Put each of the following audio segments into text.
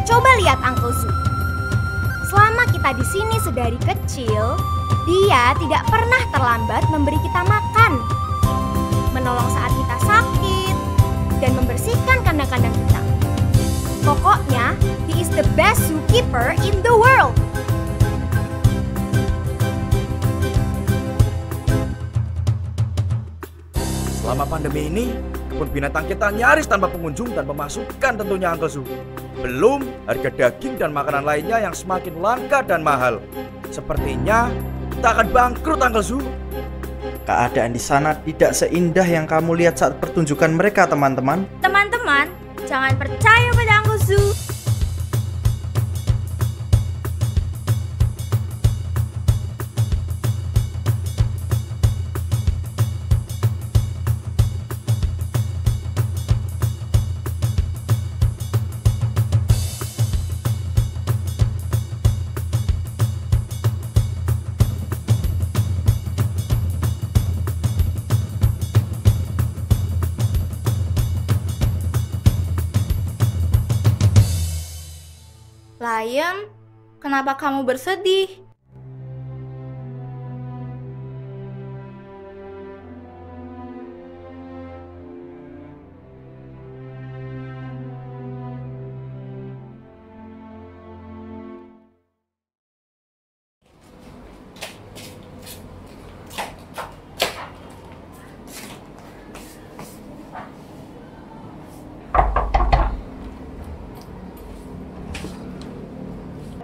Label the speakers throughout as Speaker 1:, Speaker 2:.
Speaker 1: Coba lihat Uncle Zu. Selama kita di sini sedari kecil, dia tidak pernah terlambat memberi kita makan, menolong saat kita sakit, dan membersihkan kandang-kandang kita. Pokoknya, he is the best zookeeper in the world.
Speaker 2: Selama pandemi ini, kebun binatang kita nyaris tanpa pengunjung dan pemasukan tentunya Uncle Zu. Belum harga daging dan makanan lainnya yang semakin langka dan mahal. Sepertinya kita akan bangkrut Uncle Zu.
Speaker 3: Keadaan di sana tidak seindah yang kamu lihat saat pertunjukan mereka, teman-teman.
Speaker 1: Teman-teman, jangan percaya pada Uncle Zu.
Speaker 4: Lion, kenapa kamu bersedih?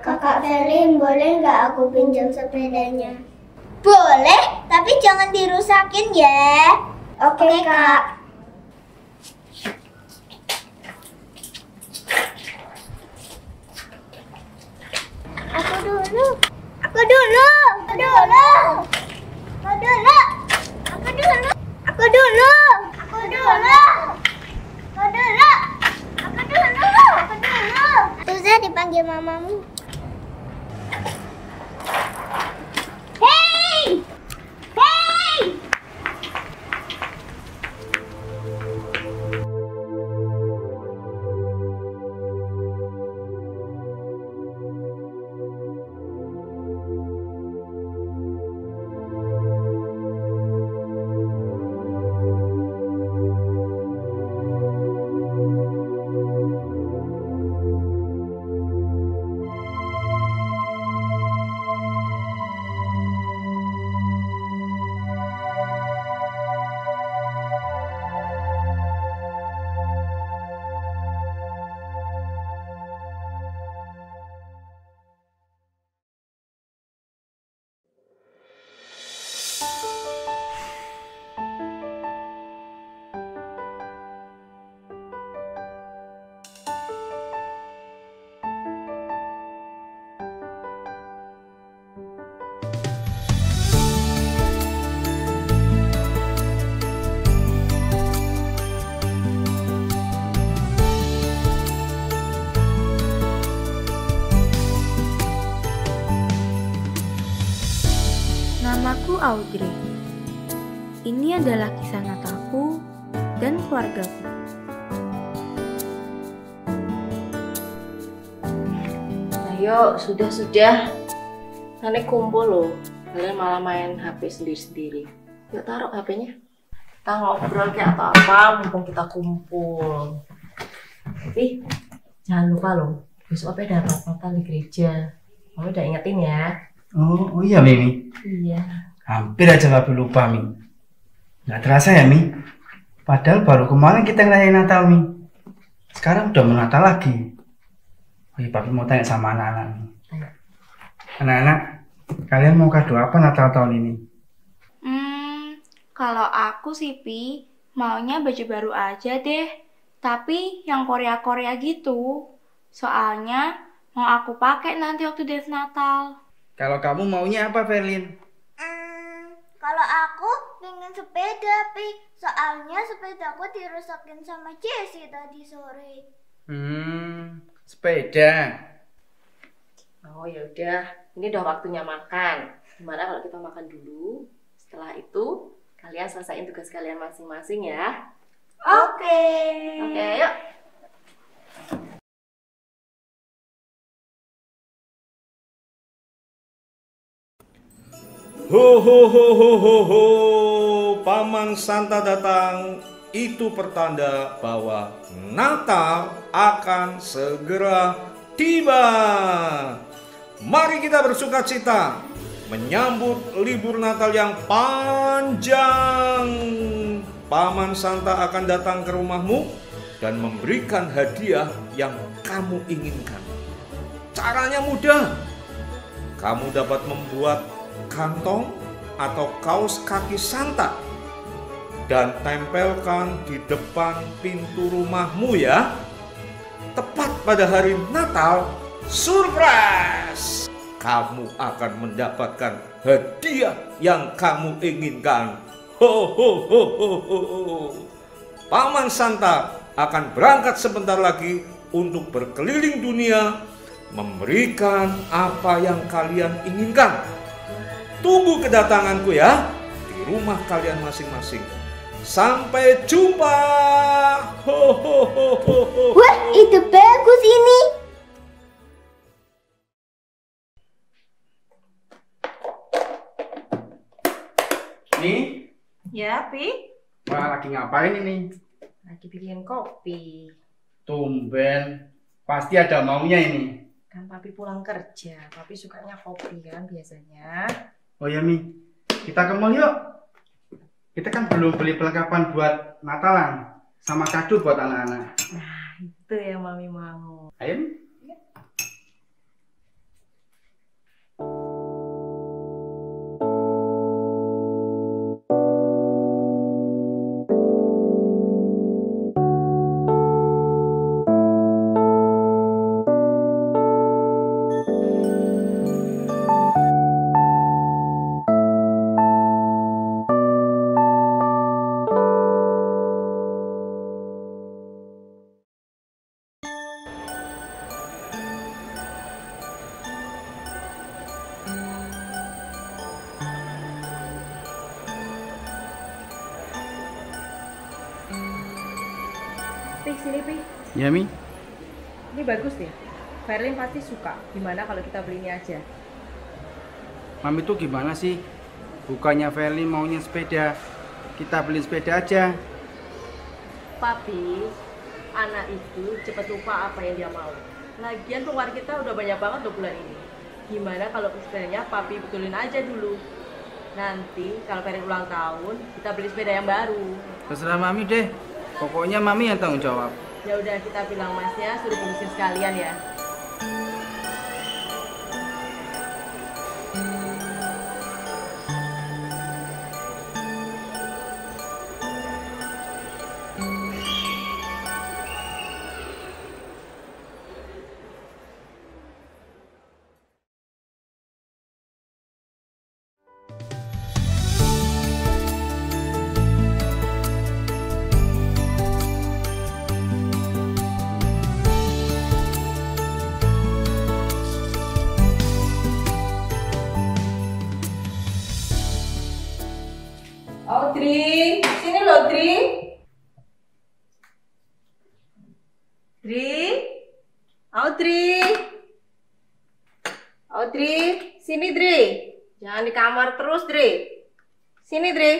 Speaker 5: Kakak Felin, boleh nggak aku pinjam sepedanya? Boleh, tapi jangan dirusakin ya. Oke, Kak. Aku dulu. Aku dulu. Aku dulu. Aku dulu. Aku dulu. Aku dulu. Aku dulu. Aku dulu. Aku dulu. Aku dulu. Tuza dipanggil mamamu. Hey! Hey!
Speaker 4: Namaku Audrey. Ini adalah kisah Natalku dan keluargaku.
Speaker 6: Ayo, sudah. Nenek kumpul loh. Kalian malah main HP sendiri-sendiri. Yuk taruh HP-nya. Kita ngobrol kayak atau apa, mumpung kita kumpul. Tapi jangan lupa loh, besok apa ada Natal di gereja. Kamu udah ingetin ya?
Speaker 7: Oh iya Mimi.
Speaker 6: Iya.
Speaker 7: Hampir aja Papi lupa Mi. Nggak terasa ya Mi. Padahal baru kemarin kita ngerayain Natal Mi. Sekarang udah mau Natal lagi. Oh iya Papi mau tanya sama anak-anak nih. Anak-anak, kalian mau kado apa Natal tahun ini?
Speaker 4: Kalau aku sih Pi, maunya baju baru aja deh. Tapi yang Korea-Korea gitu. Soalnya mau aku pakai nanti waktu dance Natal.
Speaker 7: Kalau kamu maunya apa Verlin?
Speaker 5: Kalau aku pengen sepeda, Pi. Soalnya sepedaku dirusakin sama Jessie tadi sore.
Speaker 7: Sepeda.
Speaker 6: Oh ya udah, ini udah waktunya makan. Gimana kalau kita makan dulu? Setelah itu kalian selesaiin tugas kalian masing-masing ya.
Speaker 5: Oke.
Speaker 6: Oke, yuk.
Speaker 8: Ho ho ho ho ho ho, Paman Santa datang, itu pertanda bahwa Natal akan segera tiba. Mari kita bersukacita menyambut libur Natal yang panjang. Paman Santa akan datang ke rumahmu dan memberikan hadiah yang kamu inginkan. Caranya mudah. Kamu dapat membuat kantong atau kaos kaki Santa dan tempelkan di depan pintu rumahmu ya. Tepat pada hari Natal, surprise! Kamu akan mendapatkan hadiah yang kamu inginkan. Ho ho ho ho ho. Paman Santa akan berangkat sebentar lagi untuk berkeliling dunia memberikan apa yang kalian inginkan. Tunggu kedatanganku ya di rumah kalian masing-masing. Sampai jumpa. Ho ho ho ho ho.
Speaker 5: Wah, itu bagus ini.
Speaker 7: Nih,
Speaker 6: Ya, Pi.
Speaker 7: wah lagi ngapain ini?
Speaker 6: Lagi bikin kopi.
Speaker 7: Tumben, pasti ada maunya ini.
Speaker 6: Kan Papi pulang kerja. Papi sukanya kopi kan biasanya.
Speaker 7: Oh ya Mi, kita ke mall yuk. Kita kan belum beli perlengkapan buat Natalan sama kado buat anak-anak.
Speaker 6: Nah, itu yang Mami mau.
Speaker 7: Ayo Mi.
Speaker 6: Pi, sini Pi.
Speaker 7: Ya Mi.
Speaker 6: Ini bagus deh. Verlin pasti suka. Gimana kalau kita beli ini aja?
Speaker 7: Mami tuh gimana sih? Bukannya Feli maunya sepeda, kita beli sepeda aja.
Speaker 6: Papi, anak itu cepet lupa apa yang dia mau. Lagian pengeluaran kita udah banyak banget loh bulan ini. Gimana kalau sepedanya Papi betulin aja dulu. Nanti kalau Verlin ulang tahun, kita beli sepeda yang baru.
Speaker 7: Terserah Mami deh. Pokoknya Mami yang tanggung jawab.
Speaker 6: Ya udah, kita bilang masnya suruh ngurusin sekalian ya. Tri, sini loh Tri. Tri, Tri, sini Tri. Jangan di kamar terus Tri. Sini Tri.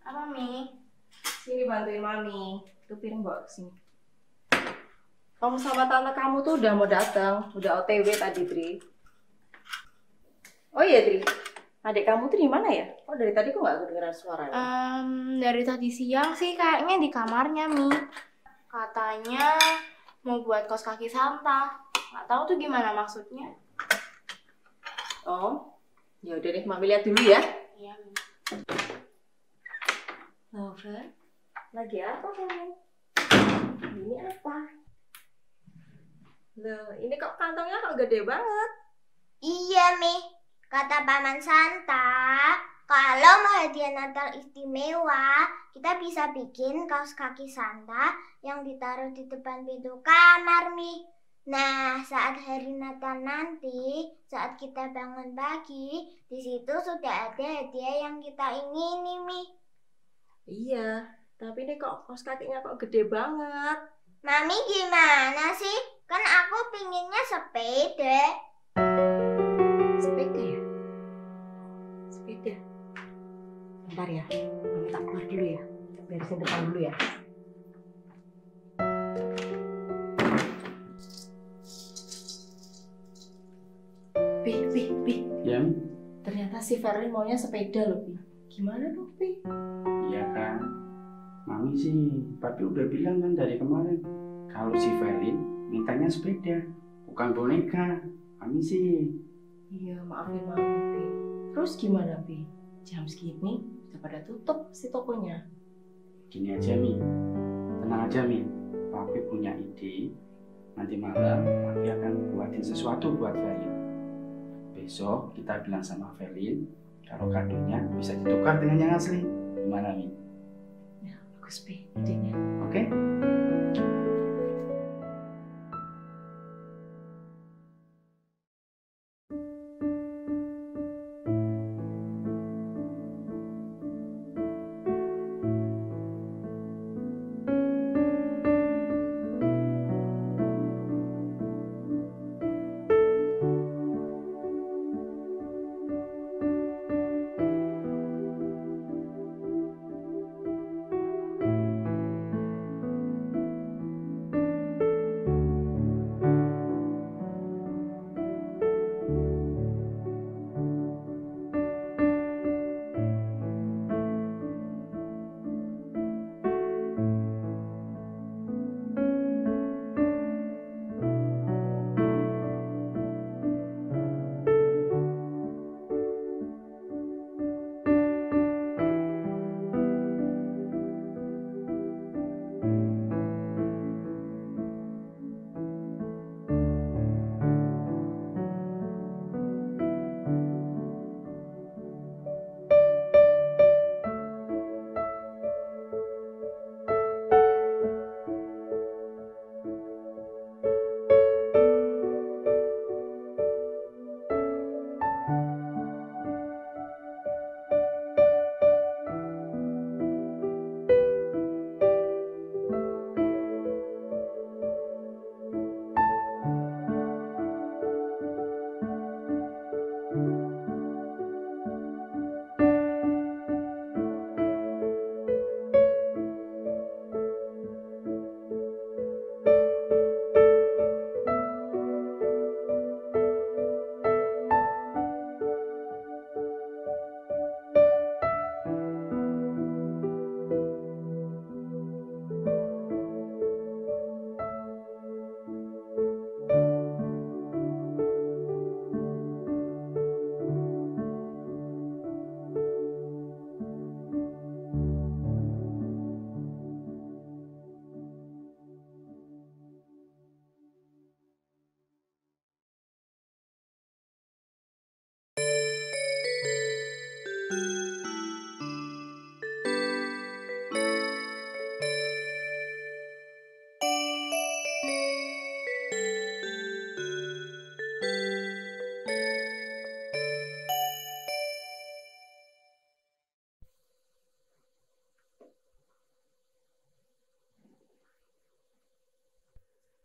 Speaker 4: Apa, Mi?
Speaker 6: Sini bantuin Mami. Itu piring bawa kesini. Kamu sama tante kamu tuh udah mau datang, udah OTW tadi Tri. Oh iya Tri. Adik kamu tuh di mana ya? Oh dari tadi kok nggak kedengeran suaranya?
Speaker 4: Dari tadi siang sih kayaknya di kamarnya, Mi. Katanya mau buat kaos kaki Santa. Nggak tahu tuh gimana maksudnya.
Speaker 6: Oh, ya udah deh, Mami lihat dulu ya.
Speaker 4: Iya, Mi.
Speaker 6: Lover, lagi apa kamu? Ini apa? Loh, ini kok kantongnya kok gede banget?
Speaker 5: Iya, Mi. Kata Paman Santa, kalau mau hadiah Natal istimewa, kita bisa bikin kaos kaki Santa yang ditaruh di depan pintu kamar, Mi. Nah, saat hari Natal nanti, saat kita bangun pagi, di situ sudah ada hadiah yang kita ingini, Mi.
Speaker 6: Iya, tapi ini kok kaos kakinya kok gede banget.
Speaker 5: Mami gimana sih? Kan aku pinginnya sepeda.
Speaker 6: Sepeda ya? Beda. Bentar ya, Mami tak keluar dulu ya. Beresin depan dulu ya. Pi.
Speaker 7: Ya, Mi?
Speaker 6: Ternyata si Verlin maunya sepeda loh, Pi. Gimana dong, Pi?
Speaker 7: Iya kan? Mami sih, Papi udah bilang kan dari kemarin kalau si Verlin mintanya sepeda, bukan boneka. Mami sih.
Speaker 6: Iya, maafin Mami, Pi. Terus gimana, Pi? Jam segini udah pada tutup si tokonya.
Speaker 7: Gini aja, Mi. Tenang aja, Mi. Papi punya ide. Nanti malam Papi akan buatin sesuatu buat Verlin. Besok kita bilang sama Verlin kalau kadonya bisa ditukar dengan yang asli. Gimana, Mi?
Speaker 6: Ya, bagus, Pi. Idenya.
Speaker 7: Oke?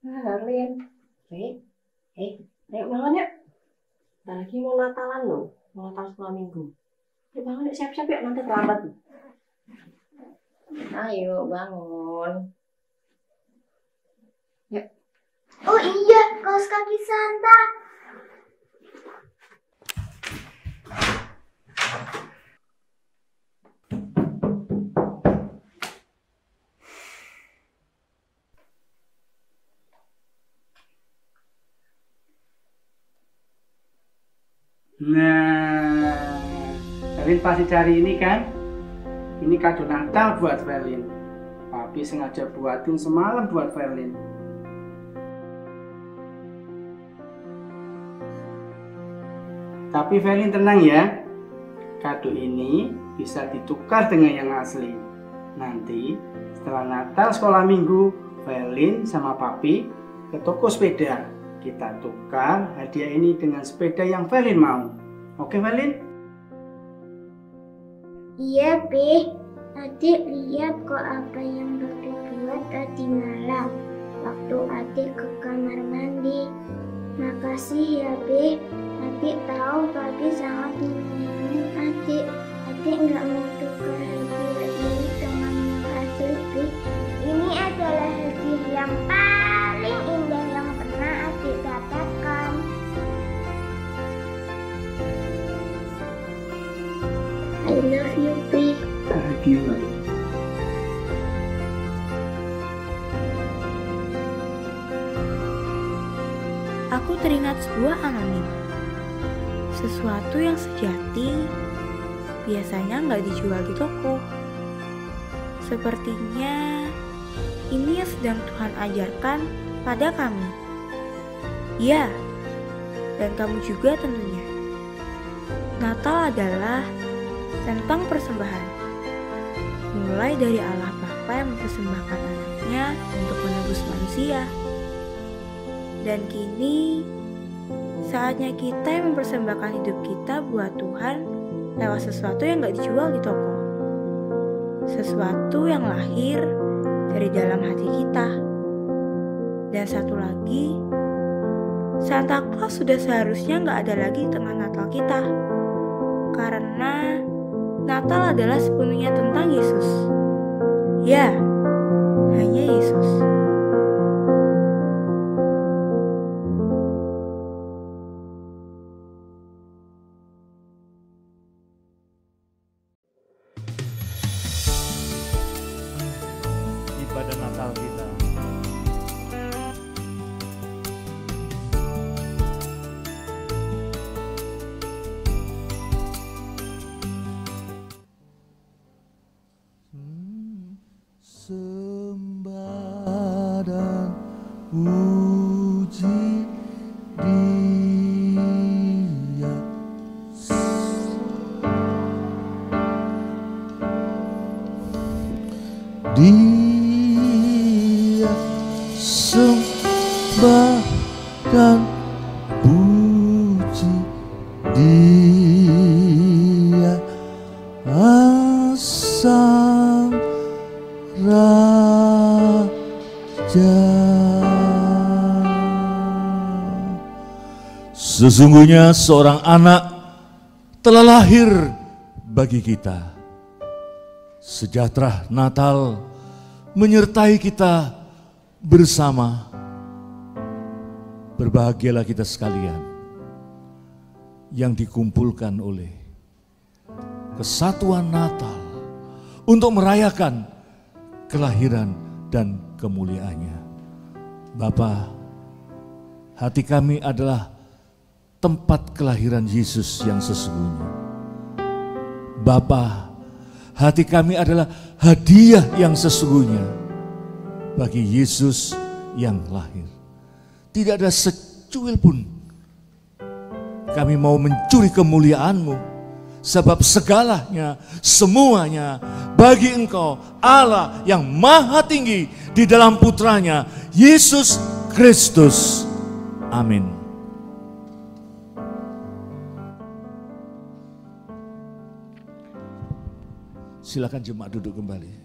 Speaker 6: Verlin. Ayo bangun yuk. Bentar lagi mau Natalan loh. Mau Natal sekolah minggu. Ayo bangun yuk, siap-siap yuk, nanti terlambat. Ayo bangun. Yuk.
Speaker 5: Oh iya, kaos kaki Santa.
Speaker 7: Nah, Verlin pasti cari ini kan? Ini kado Natal buat Verlin. Papi sengaja buatin semalam buat Verlin. Tapi Verlin tenang ya. Kado ini bisa ditukar dengan yang asli. Nanti setelah Natal sekolah minggu, Verlin sama Papi ke toko sepeda. Kita tukar hadiah ini dengan sepeda yang Verlin mau. Oke, Verlin?
Speaker 5: Iya, Pi. Adik lihat kok apa yang Papi buat tadi malam waktu adik ke kamar mandi. Makasih ya, Pi. Adik tahu Papi sangat menyayangi adik. Adik nggak mau tukar hadiah ini dengan yang asli, Bi. Ini adalah hadiah yang paling indah yang pernah adik dapatkan. I love you, Bi.
Speaker 7: Thank you, Mami.
Speaker 4: Aku teringat sebuah anonim. Sesuatu yang sejati biasanya nggak dijual di toko. Sepertinya ini yang sedang Tuhan ajarkan pada kami. Ya, dan kamu juga tentunya. Natal adalah tentang persembahan. Mulai dari Allah Bapa yang mempersembahkan anaknya untuk menebus manusia. Dan kini, saatnya kita yang mempersembahkan hidup kita buat Tuhan lewat sesuatu yang gak dijual di toko. Sesuatu yang lahir dari dalam hati kita. Dan satu lagi, Santa Claus sudah seharusnya gak ada lagi di tengah Natal kita. Karena Natal adalah sepenuhnya tentang Yesus. Ya, hanya Yesus.
Speaker 8: Ibadah Natal kita.
Speaker 9: Sembah dan puji Dia, Dia sembah dan puji Dia, Sang Raja. Sesungguhnya seorang anak telah lahir bagi kita. Sejahtera Natal menyertai kita bersama. Berbahagialah kita sekalian yang dikumpulkan oleh kesatuan Natal untuk merayakan kelahiran dan kemuliaannya. Bapa, hati kami adalah tempat kelahiran Yesus yang sesungguhnya. Bapa, hati kami adalah hadiah yang sesungguhnya bagi Yesus yang lahir. Tidak ada secuil pun kami mau mencuri kemuliaan-Mu, sebab segalanya, semuanya bagi Engkau, Allah yang maha tinggi di dalam putranya, Yesus Kristus. Amin. Silakan jemaat duduk kembali.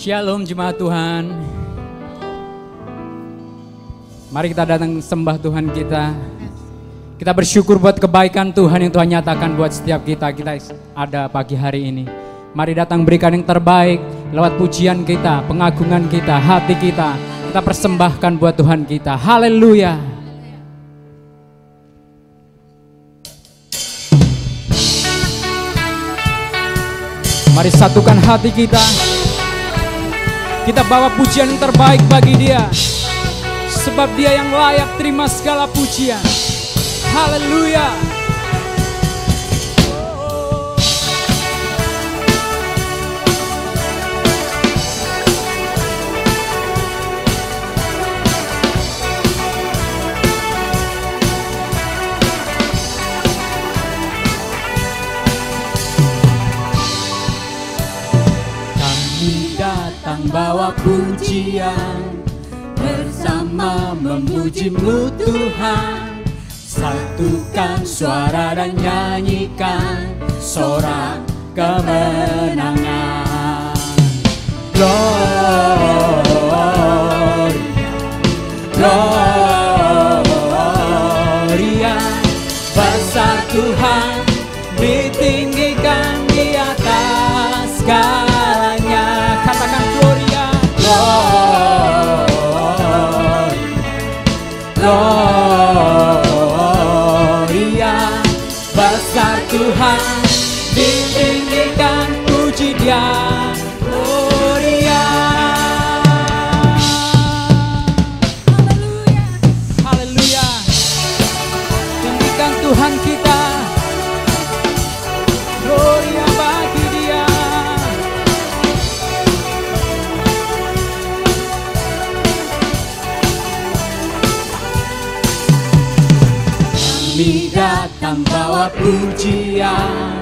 Speaker 10: Shalom jemaat Tuhan. Mari kita datang sembah Tuhan kita. Kita bersyukur buat kebaikan Tuhan yang Tuhan nyatakan buat setiap kita ada pagi hari ini. Mari datang berikan yang terbaik lewat pujian kita, pengagungan kita, hati kita. Kita persembahkan buat Tuhan kita. Haleluya. Mari satukan hati kita. Kita bawa pujian yang terbaik bagi Dia. Sebab Dia yang layak terima segala pujian. Haleluya. Bawa pujian bersama memuji-Mu Tuhan, satukan suara dan nyanyikan sorak kemenangan. Gloria, Gloria, besar Tuhan, ditinggikan di atas segalanya. Katakan Gloria, Gloria, besar Tuhan, ditinggikan, puji Dia. Gloria, haleluya, haleluya, tinggikan Tuhan kita. Gloria bagi Dia. Kami datang bawa pujian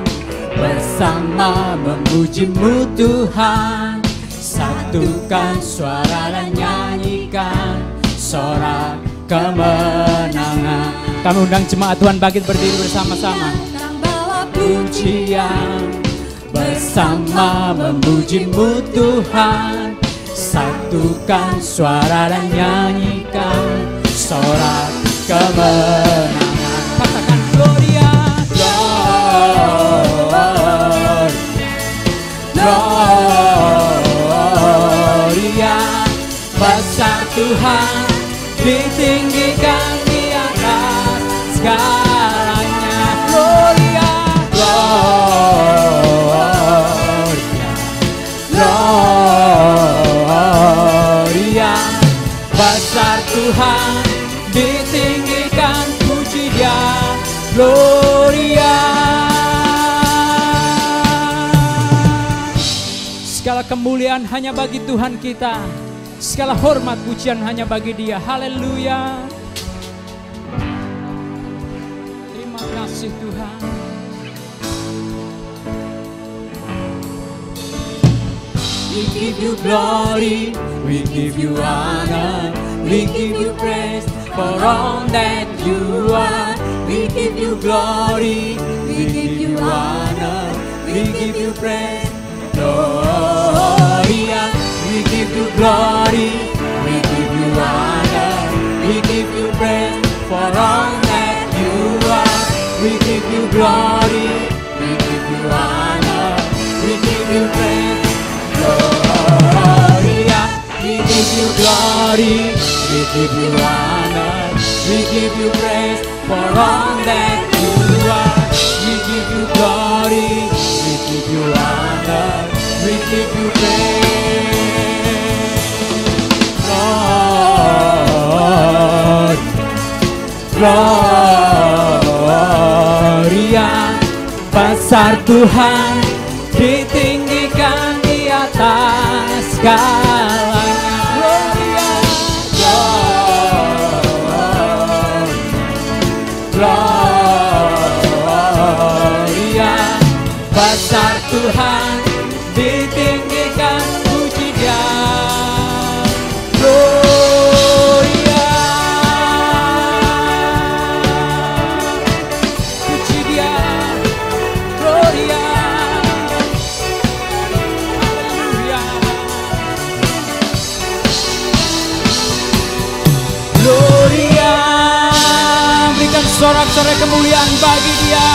Speaker 10: bersama memuji-Mu Tuhan, satukan suara dan nyanyikan sorak kemenangan. Kami undang jemaat Tuhan bangkit berdiri bersama-sama. Pujian bersama memuji-Mu Tuhan, satukan suara dan nyanyikan sorak kemenangan. Katakan Gloria, Gloria, Gloria, besar Tuhan, ditinggikan di atas segalanya. Gloria, Gloria, Gloria, besar Tuhan, ditinggikan, puji Dia. Gloria. Segala kemuliaan hanya bagi Tuhan kita. Segala hormat pujian hanya bagi Dia. Haleluya. Terima kasih Tuhan. We give You glory, we give You honor, we give You praise for all that You are. We give You glory, we give You honor, we give You praise. Gloria, we give You glory, we give You honor, we give You praise for all that You are. We give You glory, we give You honor, we give You praise. Gloria, we give You glory, we give You honor, we give You praise for all that You are. We give You glory, we give You honor, we give You praise. Gloria, besar Tuhan, ditinggikan di atas segalanya. Gloria, Gloria, besar Tuhan, ditinggikan, puji Dia. Gloria, puji Dia. Gloria, haleluya. bersorak-sorai kemuliaan bagi Dia.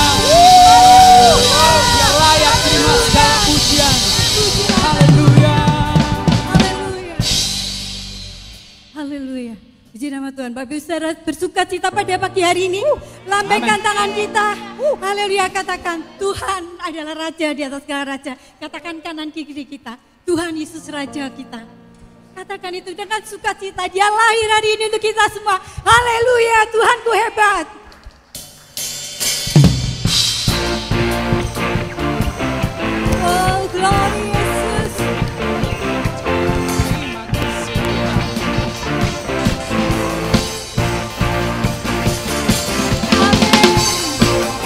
Speaker 10: Dia layak terima segala pujian. Haleluya.
Speaker 11: Haleluya. Puji nama Tuhan. Bapak Ibu Saudara bersuka cita pada pagi hari ini. Lambaikan tangan kita. Haleluya, katakan Tuhan adalah Raja di atas segala Raja. Katakan kanan kiri kita, Tuhan Yesus Raja kita. Katakan itu dengan sukacita. Dia lahir hari ini untuk kita semua. Haleluya, Tuhanku hebat. Oh, glory Yesus.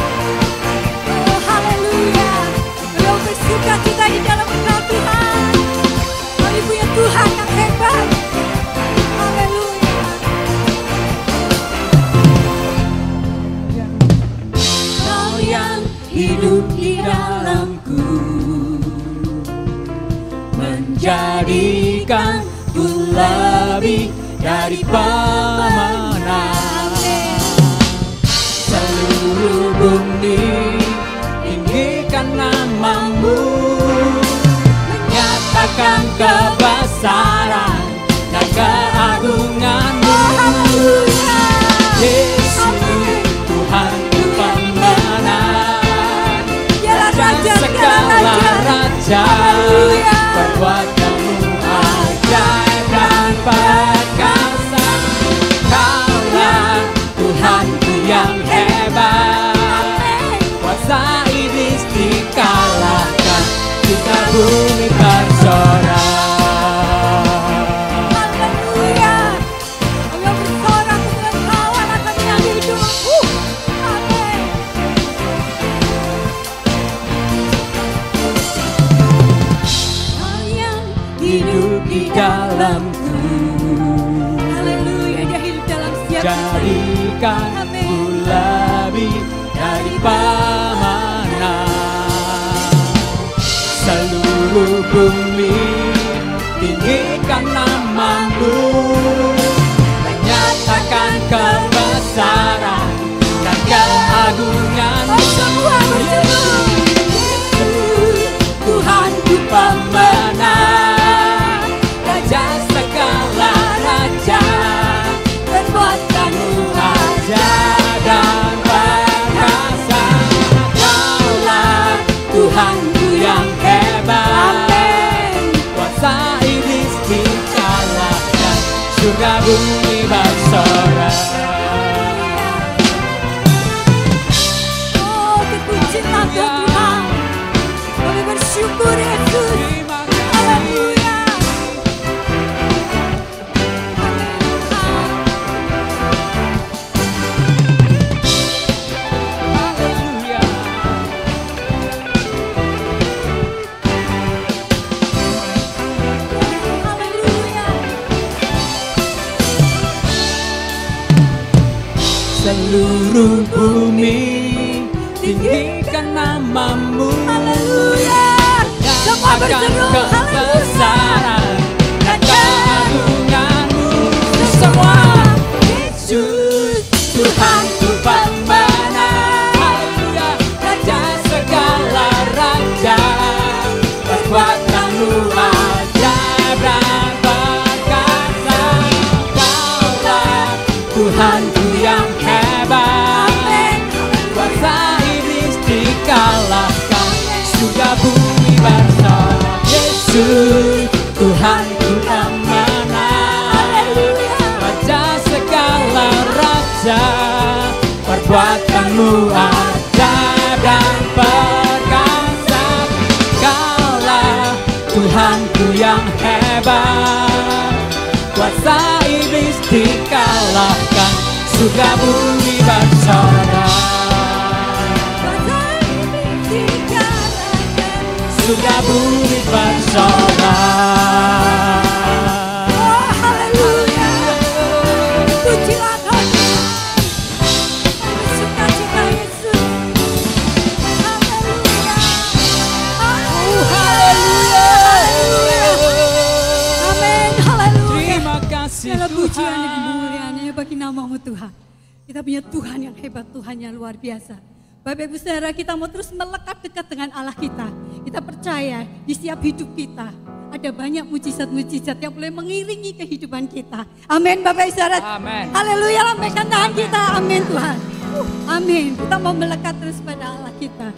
Speaker 11: Oh, haleluya. Beliau bersukacita di dalam Engkau Tuhan. Kami punya Tuhan yang hebat. Haleluya. Kau yang hidup di dalamku,
Speaker 10: menjadikanku lebih dari pemenang. Seluruh bumi tinggikan namamu, menyatakan kebesaran dan keagunganmu. Yesus Tuhanku pemenang, Raja segala raja, perbuatanmu ajaib dan perkasa. Kaulah Tuhanku yang hebat, kuasa iblis dikalahkan, kita bumi bersorak.
Speaker 11: Haleluya. Kami bersorak untuk Engkau, anak kami yang hidup. Amin. Kau yang
Speaker 10: Hidup di dalamku,
Speaker 11: haleluya, Dia hidup dalam setiap
Speaker 10: jadikan
Speaker 11: Amin.
Speaker 10: ku lebih dari pemenang. Seluruh bumi tinggikan namamu, menyatakan kebesaran dan keagunganmu.
Speaker 11: Semua berseru.
Speaker 10: Yesus Tuhanku pemenang, Raja segala raja, perbuatanmu ajaib dan perkasa. Kaulah Tuhanku yang hebat, kuasa iblis dikalahkan, surga bumi bersorak.
Speaker 11: Oh, terpuji nama Tuhan. Kami bersyukur Yesus. Haleluya.
Speaker 10: Haleluya.
Speaker 11: Haleluya.
Speaker 10: Seluruh bumi tinggikan namamu.
Speaker 11: Haleluya. Semua berseru.
Speaker 10: Kebesaran dan keagunganmu. Semua Yesus Tuhanku pemenang. Haleluya. Raja segala raja, perbuatanmu ajaib dan perkasa. Kaulah Tuhanku yang hebat, kuasa iblis dikalahkan, surga bumi bersorak. Yesus Tuhanku pemenang, Raja segala raja, perbuatanmu ajaib dan perkasa. Kaulah Tuhanku yang hebat, kuasa iblis dikalahkan, surga bumi bersorak. Surga bumi bersorak.
Speaker 11: Oh, haleluya. Pujilah Kau Tuhan. Kami bersukacita Yesus. Haleluya. Oh, haleluya. Haleluya. Amin. Haleluya.
Speaker 10: Terima kasih
Speaker 11: Segala pujian dan
Speaker 10: Tuhan.
Speaker 11: kemuliaan hanya bagi nama-Mu Tuhan. Kita punya Tuhan yang hebat, Tuhan yang luar biasa. Bapak Ibu Saudara, kita mau terus melekat dekat dengan Allah kita. Kita percaya di setiap hidup kita ada banyak mujizat-mujizat yang boleh mengiringi kehidupan kita. Amin Bapak Ibu Saudara.
Speaker 10: Amin.
Speaker 11: Haleluya, lambaikan tangan kita. Amin Tuhan. Amin. Kita mau melekat terus pada Allah kita.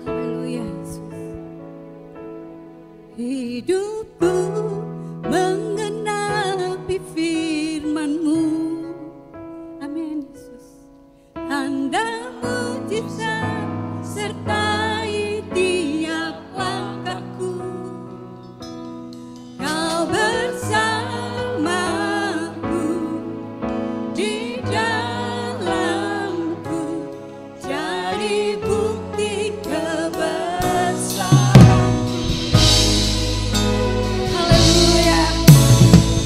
Speaker 11: Haleluya Yesus. Hidupku mengenapi firman-Mu. Amin Yesus. Tanda mujizat sertai tiap langkahku. Kau bersamaku di dalamku, jadi bukti kebesaran-Mu. Haleluya,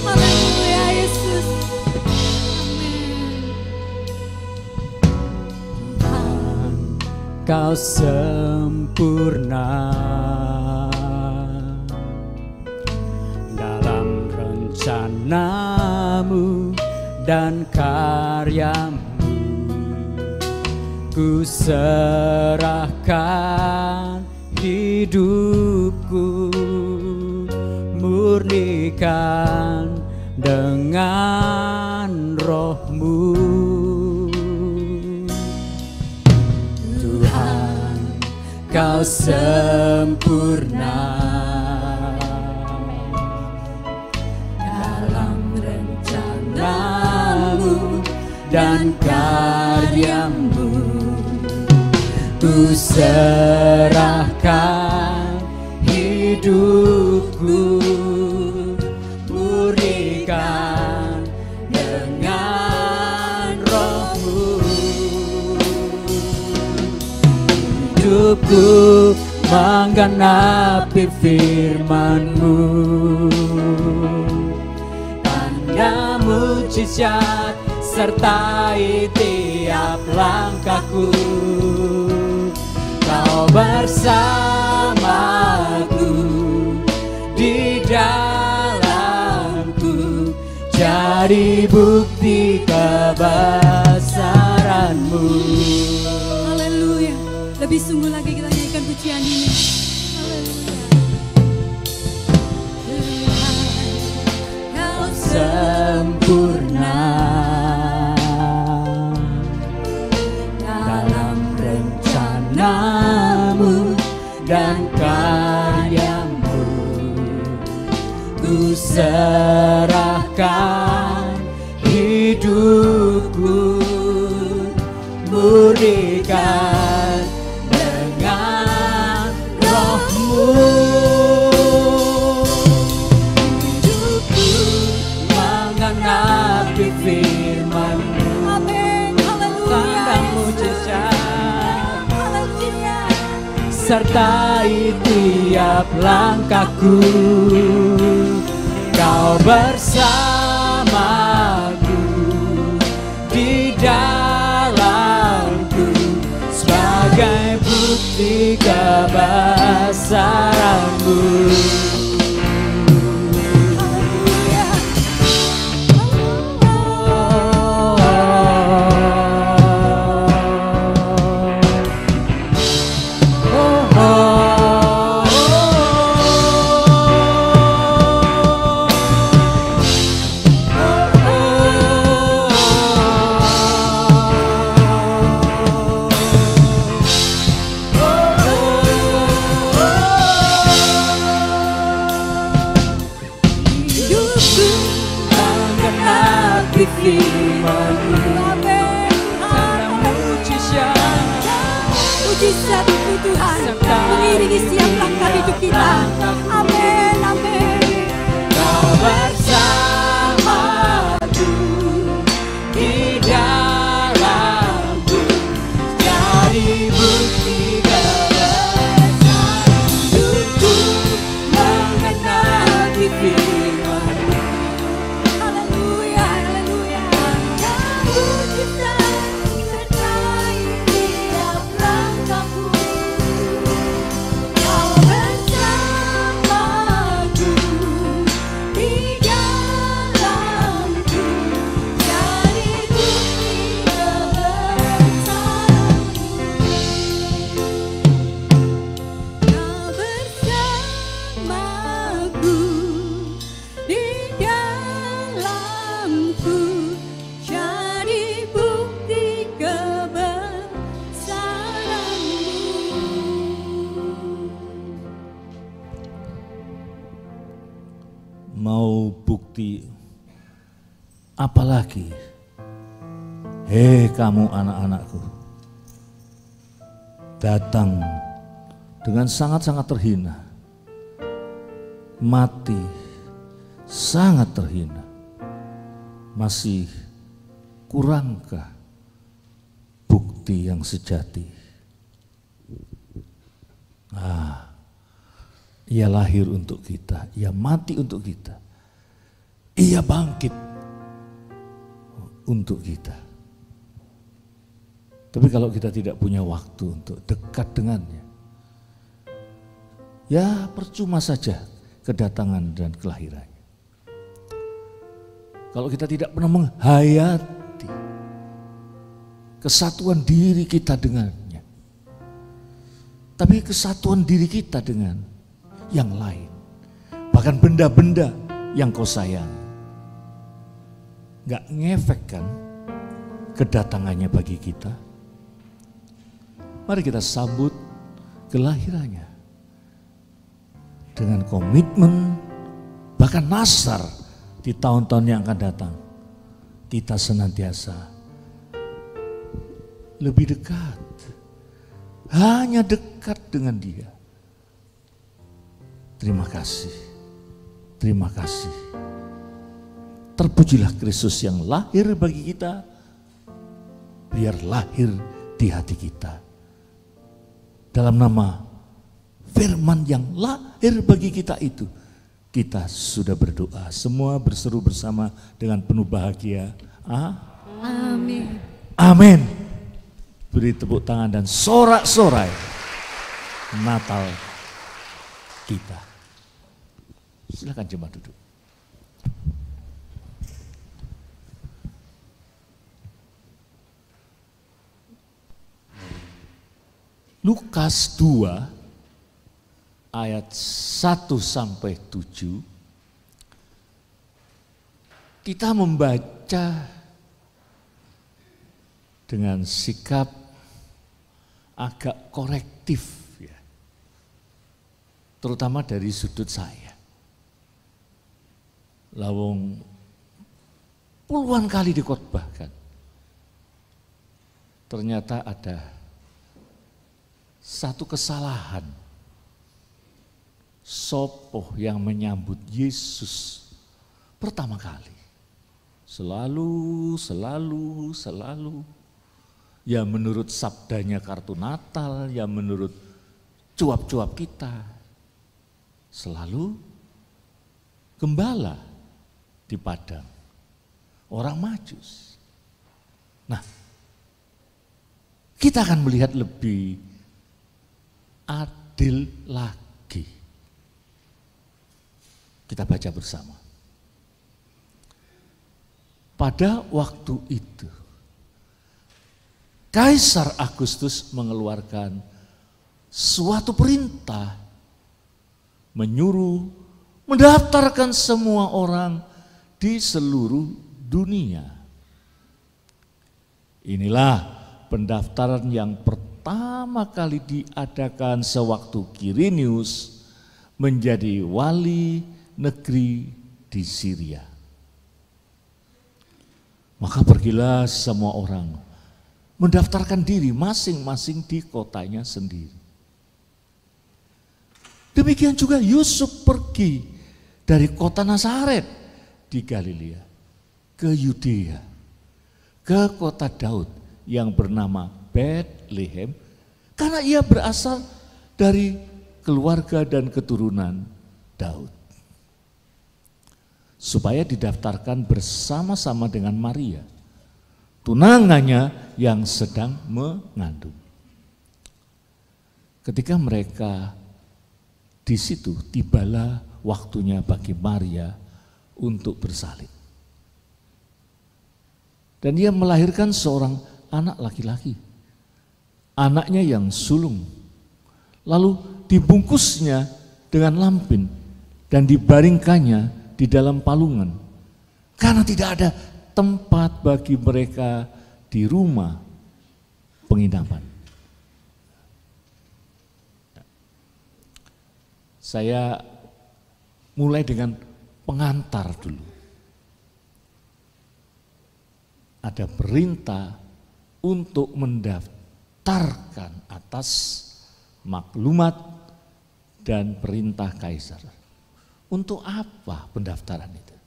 Speaker 11: haleluya Yesus. Amin.
Speaker 10: Tuhan, Kau sempurna dalam rencana-Mu dan karya-Mu. Ku serahkan hidupku, murnikan dengan Roh-Mu. Tuhan, Kau sempurna dalam rencana-Mu dan karya-Mu. Ku serahkan hidupku, murnikan dengan Roh-Mu. Hidupku menggenapi firman-Mu, tanda mujizat sertai tiap langkahku. Kau bersamaku di dalamku, jadi bukti kebesaran-Mu.
Speaker 11: Haleluya. Lebih sungguh lagi kita nyanyikan pujian ini. Haleluya. Tuhan, Kau
Speaker 10: Sempurna dalam rencana-Mu dan karya-Mu. Ku serahkan hidupku, murnikan dengan Roh-Mu. Hidupku menggenapi firman-Mu.
Speaker 11: Amin. Haleluya.
Speaker 10: Tanda mujizat
Speaker 11: Haleluya.
Speaker 10: sertai tiap langkahku. Kau bersamaku di dalamku, sebagai bukti kebesaran-Mu. Hidupku menggenapi firman-Mu, tanda mujizat
Speaker 11: Mujizat itu Tuhan mengiringi setiap langkah hidup kita. Amin, amin.
Speaker 10: Kau bersamaku di dalamku, jadi bukti kebesaran-Mu. Mengenapi firman-Mu,
Speaker 11: Haleluya, haleluya.
Speaker 5: Mujizat sertai tiap langkahku. Kau bersamaku
Speaker 9: mau bukti apa lagi? Hei kamu anak-anakku, datang dengan sangat-sangat terhina, mati sangat terhina. Masih kurangkah bukti yang sejati? Ia lahir untuk kita, ia mati untuk kita, ia bangkit untuk kita. Tapi kalau kita tidak punya waktu untuk dekat dengannya, ya percuma saja kedatangan dan kelahirannya. Kalau kita tidak pernah menghayati kesatuan diri kita dengannya, tapi kesatuan diri kita dengan yang lain, bahkan benda-benda yang kau sayang, gak ngefek kan kedatangannya bagi kita. Mari kita sambut kelahirannya dengan komitmen, bahkan nasar di tahun-tahun yang akan datang. Kita senantiasa lebih dekat, hanya dekat dengan Dia. Terima kasih, terima kasih. Terpujilah Kristus yang lahir bagi kita, biar lahir di hati kita. Dalam nama firman yang lahir bagi kita itu, kita sudah berdoa. Semua berseru bersama dengan penuh bahagia.
Speaker 11: Amin.
Speaker 9: Amin. Beri tepuk tangan dan sorak-sorai Natal kita. Silakan jemaat duduk. Lukas 2 ayat 1 sampai 7. Kita membaca dengan sikap agak korektif, ya, terutama dari sudut saya. Lawong puluhan kali dikhotbahkan, ternyata ada satu kesalahan. Sopo yang menyambut Yesus pertama kali selalu ya menurut sabdanya kartu Natal, ya menurut cuap-cuap kita, selalu gembala di padang orang Majus. Nah, kita akan melihat lebih adil lagi. Kita baca bersama. Pada waktu itu, Kaisar Agustus mengeluarkan suatu perintah menyuruh mendaftarkan semua orang di seluruh dunia. Inilah pendaftaran yang pertama kali diadakan sewaktu Quirinius menjadi wali negeri di Syria. Maka pergilah semua orang mendaftarkan diri masing-masing di kotanya sendiri. Demikian juga Yusuf pergi dari kota Nazaret di Galilea ke Yudea, ke kota Daud yang bernama Bethlehem, karena ia berasal dari keluarga dan keturunan Daud, supaya didaftarkan bersama-sama dengan Maria, tunangannya yang sedang mengandung. Ketika mereka di situ, tibalah waktunya bagi Maria untuk bersalin. Dan dia melahirkan seorang anak laki-laki, anaknya yang sulung. Lalu dibungkusnya dengan lampin dan dibaringkannya di dalam palungan, karena tidak ada tempat bagi mereka di rumah penginapan. Saya mulai dengan pengantar dulu. Ada perintah untuk mendaftarkan atas maklumat dan perintah kaisar. Untuk apa pendaftaran itu?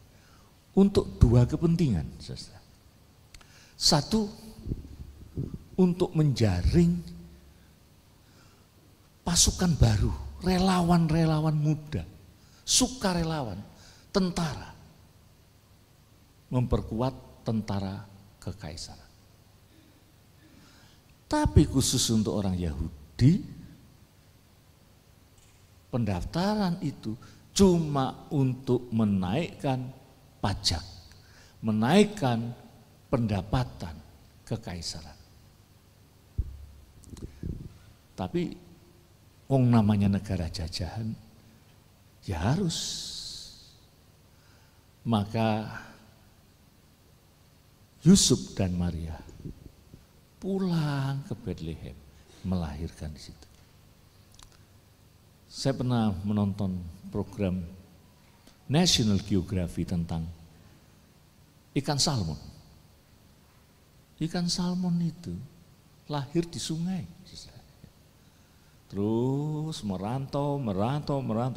Speaker 9: Untuk dua kepentingan, saudara. Satu, untuk menjaring pasukan baru, relawan-relawan muda, sukarelawan, tentara, memperkuat tentara kekaisaran. Tapi khusus untuk orang Yahudi, pendaftaran itu cuma untuk menaikkan pajak, menaikkan pendapatan kekaisaran. Tapi wong namanya negara jajahan, ya harus. Maka Yusuf dan Maria pulang ke Bethlehem, melahirkan di situ. Saya pernah menonton program National Geographic tentang ikan salmon. Ikan salmon itu lahir di sungai. Terus merantau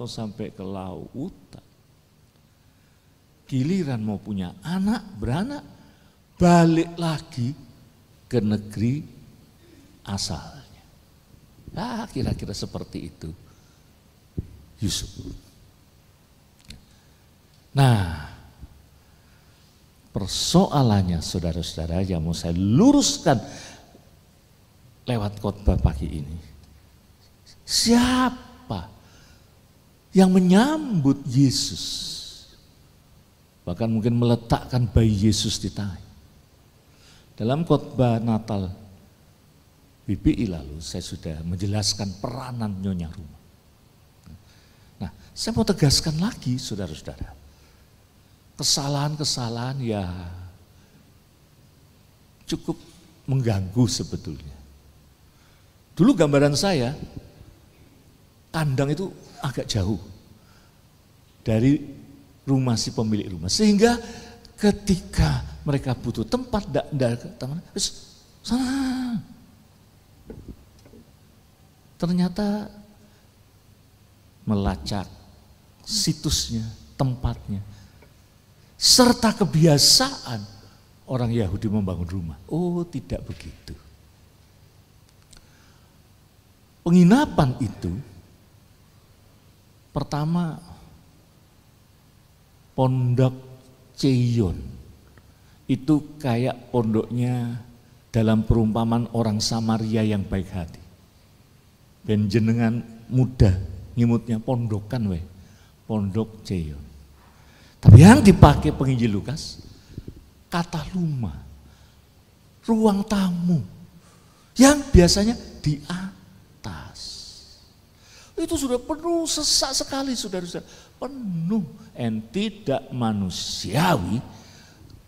Speaker 9: sampai ke lautan. Giliran mau punya anak, beranak, balik lagi ke negeri asalnya. Nah, kira-kira seperti itu Yusuf. Nah, persoalannya saudara-saudara yang mau saya luruskan lewat khotbah pagi ini. Siapa yang menyambut Yesus? Bahkan mungkin meletakkan bayi Yesus di tangan. Dalam khotbah Natal BPI lalu saya sudah menjelaskan peranan Nyonya Rumah. Nah, saya mau tegaskan lagi saudara-saudara. Kesalahan-kesalahan ya cukup mengganggu sebetulnya. Dulu gambaran saya, kandang itu agak jauh dari rumah si pemilik rumah. Sehingga ketika mereka butuh tempat, sana. Ternyata melacak situsnya, tempatnya, serta kebiasaan orang Yahudi membangun rumah. Oh, tidak begitu. Penginapan itu pertama Pondok Ceyon. Itu kayak pondoknya dalam perumpamaan orang Samaria yang baik hati. Ben jenengan mudah ngimutnya pondokan we. Pondok Ceyon. Tapi yang dipakai penginjil Lukas kata luma, ruang tamu yang biasanya di atas. Itu sudah penuh, sesak sekali saudara-saudara, penuh, and tidak manusiawi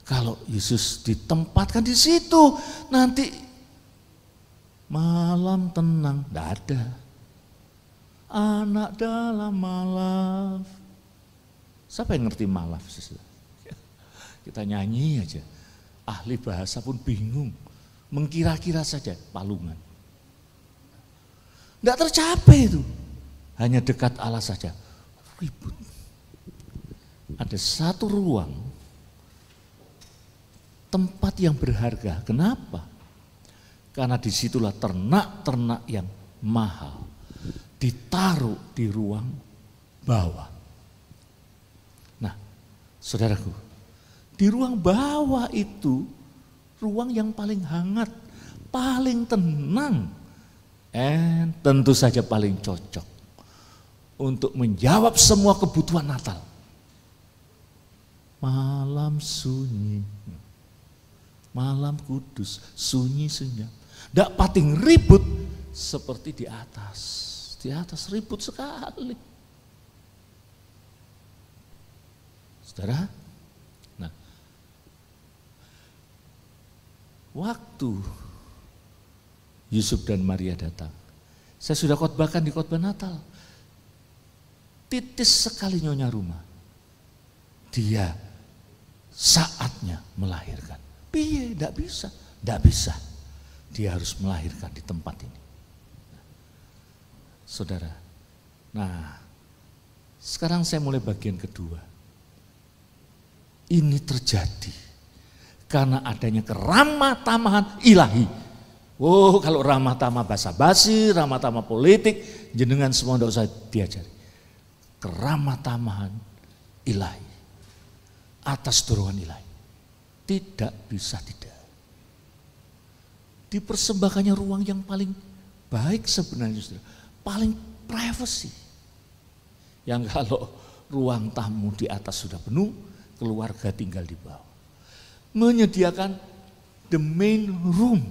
Speaker 9: kalau Yesus ditempatkan di situ. Nanti malam tenang, tidak ada. Anak dalam malaf. Siapa yang ngerti malaf? Kita nyanyi aja. Ahli bahasa pun bingung. Mengkira-kira saja palungan. Tidak tercapai itu. Hanya dekat Allah saja. Ribut. Ada satu ruang. Tempat yang berharga. Kenapa? Karena disitulah ternak-ternak yang mahal ditaruh di ruang bawah. Nah, saudaraku, di ruang bawah itu ruang yang paling hangat, paling tenang, dan tentu saja paling cocok untuk menjawab semua kebutuhan Natal. Malam sunyi, malam kudus, sunyi senyap. Tidak pating ribut seperti di atas. Di atas ribut sekali. Saudara, nah, waktu Yusuf dan Maria datang, saya sudah khotbahkan di khotbah Natal. Titis sekali Nyonya Rumah. dia saatnya melahirkan. Piye, tidak bisa. Dia harus melahirkan di tempat ini. Saudara, nah sekarang saya mulai bagian kedua. Ini terjadi karena adanya keramah-tamahan ilahi. Oh, kalau ramah-tamah basa-basi, ramah-tamah politik, jenengan semua tidak usah diajari. Keramah-tamahan ilahi, atas dorongan ilahi. Tidak bisa tidak. Dipersembahkannya ruang yang paling baik sebenarnya, saudara. Paling privacy. Yang kalau ruang tamu di atas sudah penuh, keluarga tinggal di bawah. Menyediakan the main room,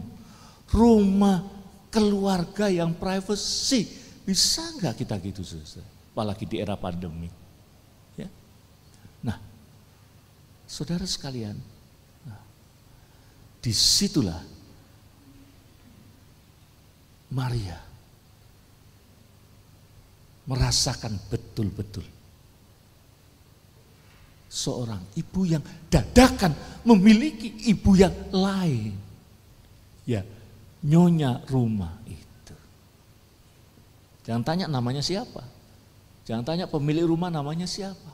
Speaker 9: rumah keluarga yang privacy. Bisa nggak kita gitu, saudara? Apalagi di era pandemi. Ya. Nah, saudara sekalian, disitulah Maria merasakan betul-betul seorang ibu yang dadakan memiliki ibu yang lain. Ya, nyonya rumah itu. Jangan tanya namanya siapa. Jangan tanya pemilik rumah namanya siapa.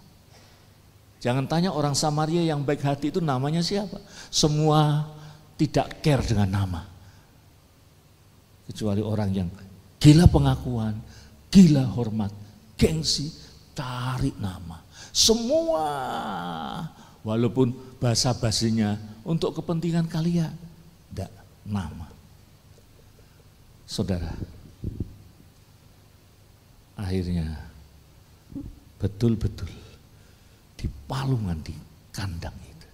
Speaker 9: Jangan tanya orang Samaria yang baik hati itu namanya siapa. Semua tidak care dengan nama. Kecuali orang yang gila pengakuan, gila hormat, gengsi, tarik nama. Semua, walaupun bahasa basinya untuk kepentingan kalian, tidak nama. Saudara, akhirnya betul-betul dipalungan di kandang itu.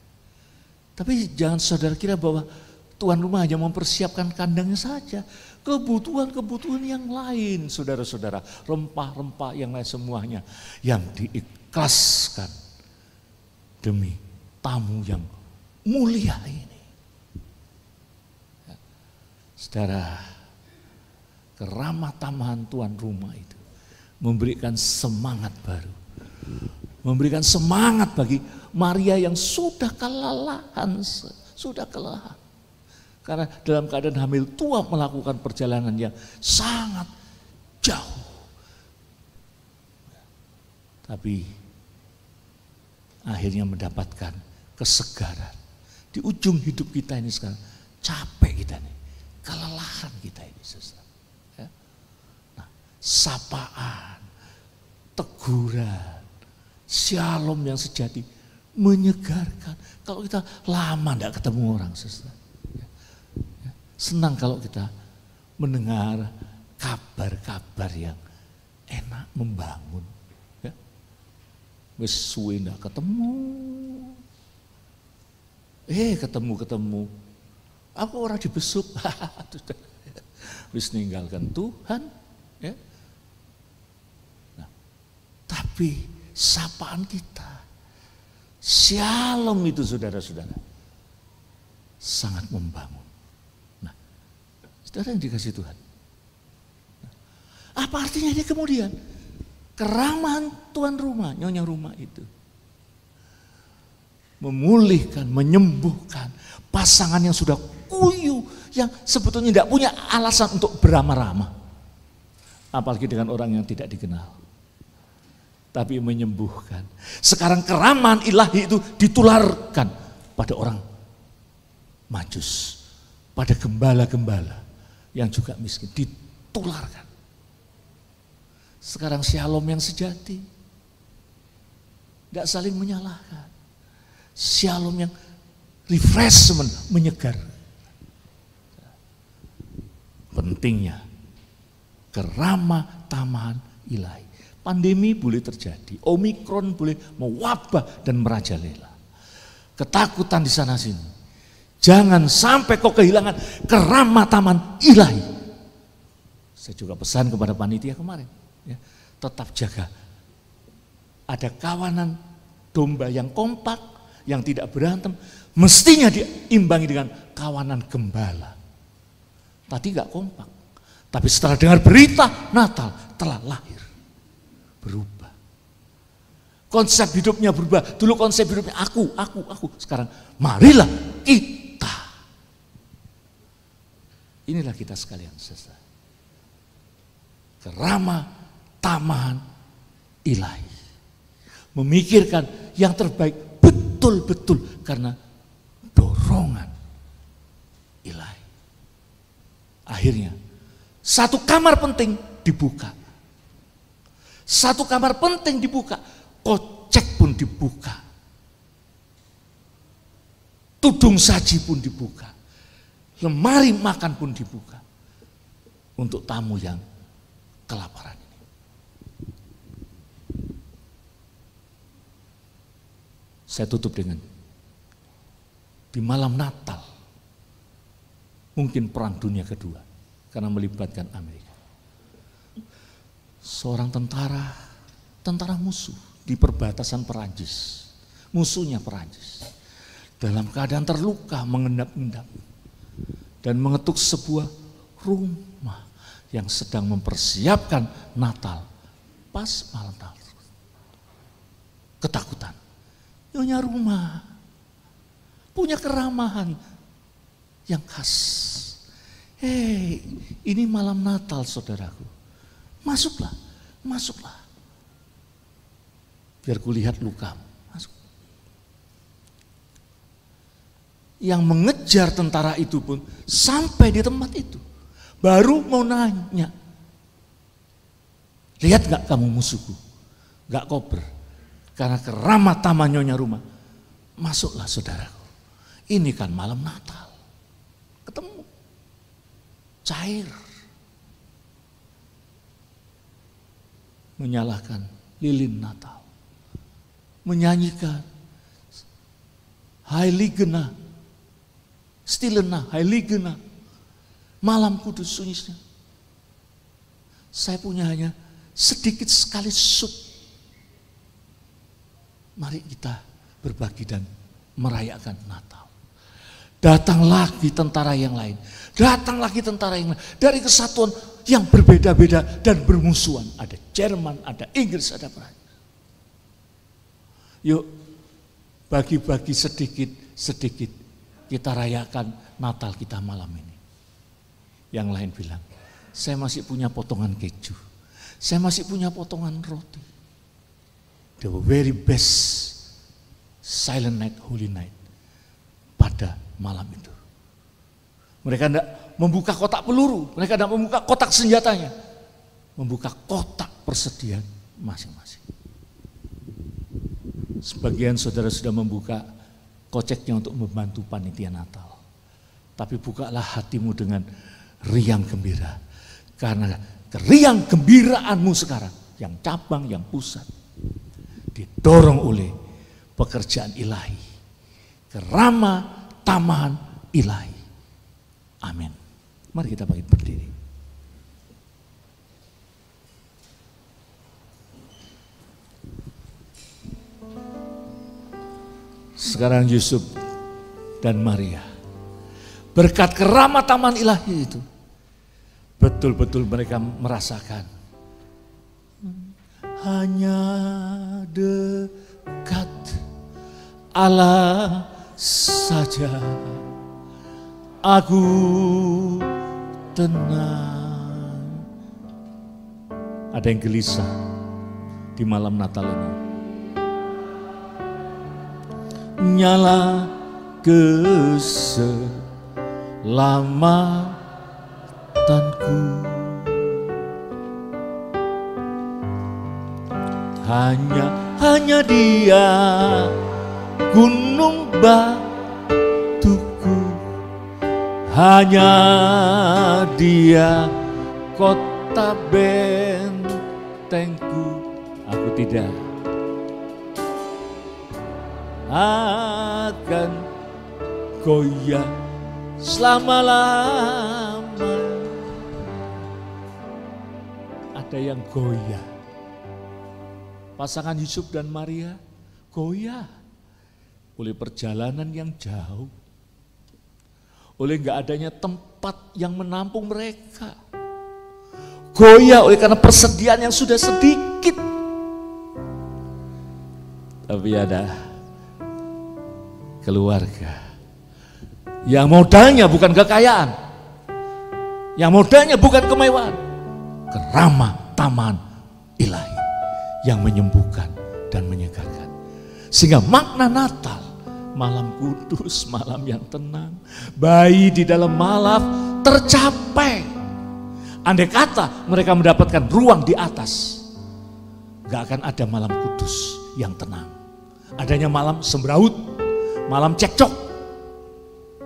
Speaker 9: Tapi jangan saudara kira bahwa tuan rumah hanya mempersiapkan kandangnya saja. Kebutuhan-kebutuhan yang lain, saudara-saudara, rempah-rempah yang lain semuanya yang diikhlaskan demi tamu yang mulia ini. Saudara, keramah-tamahan tuan rumah itu memberikan semangat baru, memberikan semangat bagi Maria yang sudah kelelahan, karena dalam keadaan hamil tua melakukan perjalanan yang sangat jauh. Tapi akhirnya mendapatkan kesegaran. Di ujung hidup kita ini sekarang, capek kita nih, kelelahan kita ini. Ya. Nah, sapaan, teguran, shalom yang sejati menyegarkan. Kalau kita lama tidak ketemu orang, senang kalau kita mendengar kabar-kabar yang enak, membangun. Ya. Wis suwe ndak ketemu. Ketemu. Aku orang dibesuk. Wis ninggalkan Tuhan. Ya. Nah, tapi sapaan kita, shalom itu saudara-saudara, sangat membangun. Saudara yang dikasih Tuhan. Apa artinya ini kemudian? Keramahan tuan rumah, nyonya rumah itu. Memulihkan, menyembuhkan pasangan yang sudah kuyu, yang sebetulnya tidak punya alasan untuk beramah-ramah. Apalagi dengan orang yang tidak dikenal. Tapi menyembuhkan. Sekarang keramahan ilahi itu ditularkan pada orang Majus, pada gembala-gembala yang juga miskin, ditularkan. Sekarang shalom yang sejati, tidak saling menyalahkan. Shalom yang refreshment, menyegar. Pentingnya keramah-tamahan ilahi. Pandemi boleh terjadi, Omikron boleh mewabah dan merajalela. Ketakutan di sana sini. Jangan sampai kau kehilangan keramah-tamahan ilahi. Saya juga pesan kepada panitia kemarin, ya, tetap jaga. Ada kawanan domba yang kompak, yang tidak berantem, mestinya diimbangi dengan kawanan gembala. Tadi gak kompak, tapi setelah dengar berita Natal telah lahir, berubah. Konsep hidupnya berubah. Dulu konsep hidupnya aku. Sekarang marilah kita. Inilah kita sekalian, saudara. Keramah tamahan ilahi. Memikirkan yang terbaik betul-betul karena dorongan ilahi. Akhirnya satu kamar penting dibuka. Satu kamar penting dibuka, kocek pun dibuka. Tudung saji pun dibuka. Lemari makan pun dibuka. Untuk tamu yang kelaparan ini. Saya tutup dengan di malam Natal, mungkin perang dunia kedua, karena melibatkan Amerika. Seorang tentara musuh di perbatasan Perancis, musuhnya Perancis, dalam keadaan terluka mengendap-endap dan mengetuk sebuah rumah yang sedang mempersiapkan Natal. Pas malam Natal, ketakutan. Nyonya rumah punya keramahan yang khas. Hei, ini malam Natal saudaraku. Masuklah. Biar kulihat lukamu. Masuk. Yang mengejar tentara itu pun sampai di tempat itu. Baru mau nanya. Lihat gak kamu musuhku? Gak kober. Karena keramah tamah nyonya rumah. Masuklah saudaraku. Ini kan malam Natal. Ketemu. Cair. Menyalakan lilin Natal. Menyanyikan Heiligena. Stilena, Heiligena. Malam kudus sunyisnya. Saya punya hanya sedikit sekali sup. Mari kita berbagi dan merayakan Natal. Datang lagi tentara yang lain. Datang lagi tentara yang lain. Dari kesatuan yang berbeda-beda dan bermusuhan. Ada Jerman, ada Inggris, ada Prancis. Yuk bagi-bagi sedikit-sedikit kita rayakan Natal kita malam ini. Yang lain bilang, saya masih punya potongan keju. Saya masih punya potongan roti. The very best silent night, holy night pada malam itu. Mereka tidak membuka kotak peluru, mereka tidak membuka kotak senjatanya, membuka kotak persediaan masing-masing. Sebagian saudara sudah membuka koceknya untuk membantu panitia Natal. Tapi bukalah hatimu dengan riang gembira. Karena keriang gembiraanmu sekarang, yang cabang, yang pusat, didorong oleh pekerjaan ilahi, keramah tamahan ilahi. Amin. Mari kita bangkit berdiri. Sekarang Yusuf dan Maria, berkat keramah tamahan ilahi itu, betul-betul mereka merasakan hanya dekat Allah saja aku tenang. Ada yang gelisah di malam Natal ini. Nyala keselamatanku, hanya Dia gunung batuku, hanya Dia kota bentengku. Aku tidak akan goyah selama-lama. Ada yang goyah. Pasangan Yusuf dan Maria goyah oleh perjalanan yang jauh, oleh gak adanya tempat yang menampung mereka, goyah oleh karena persediaan yang sudah sedikit. Tapi ada keluarga yang modalnya bukan kekayaan, yang modalnya bukan kemewahan, keramah taman ilahi yang menyembuhkan dan menyegarkan. Sehingga makna Natal, malam kudus, malam yang tenang, bayi di dalam malam tercapai. Andai kata mereka mendapatkan ruang di atas, gak akan ada malam kudus yang tenang. Adanya malam sembraut, malam cekcok,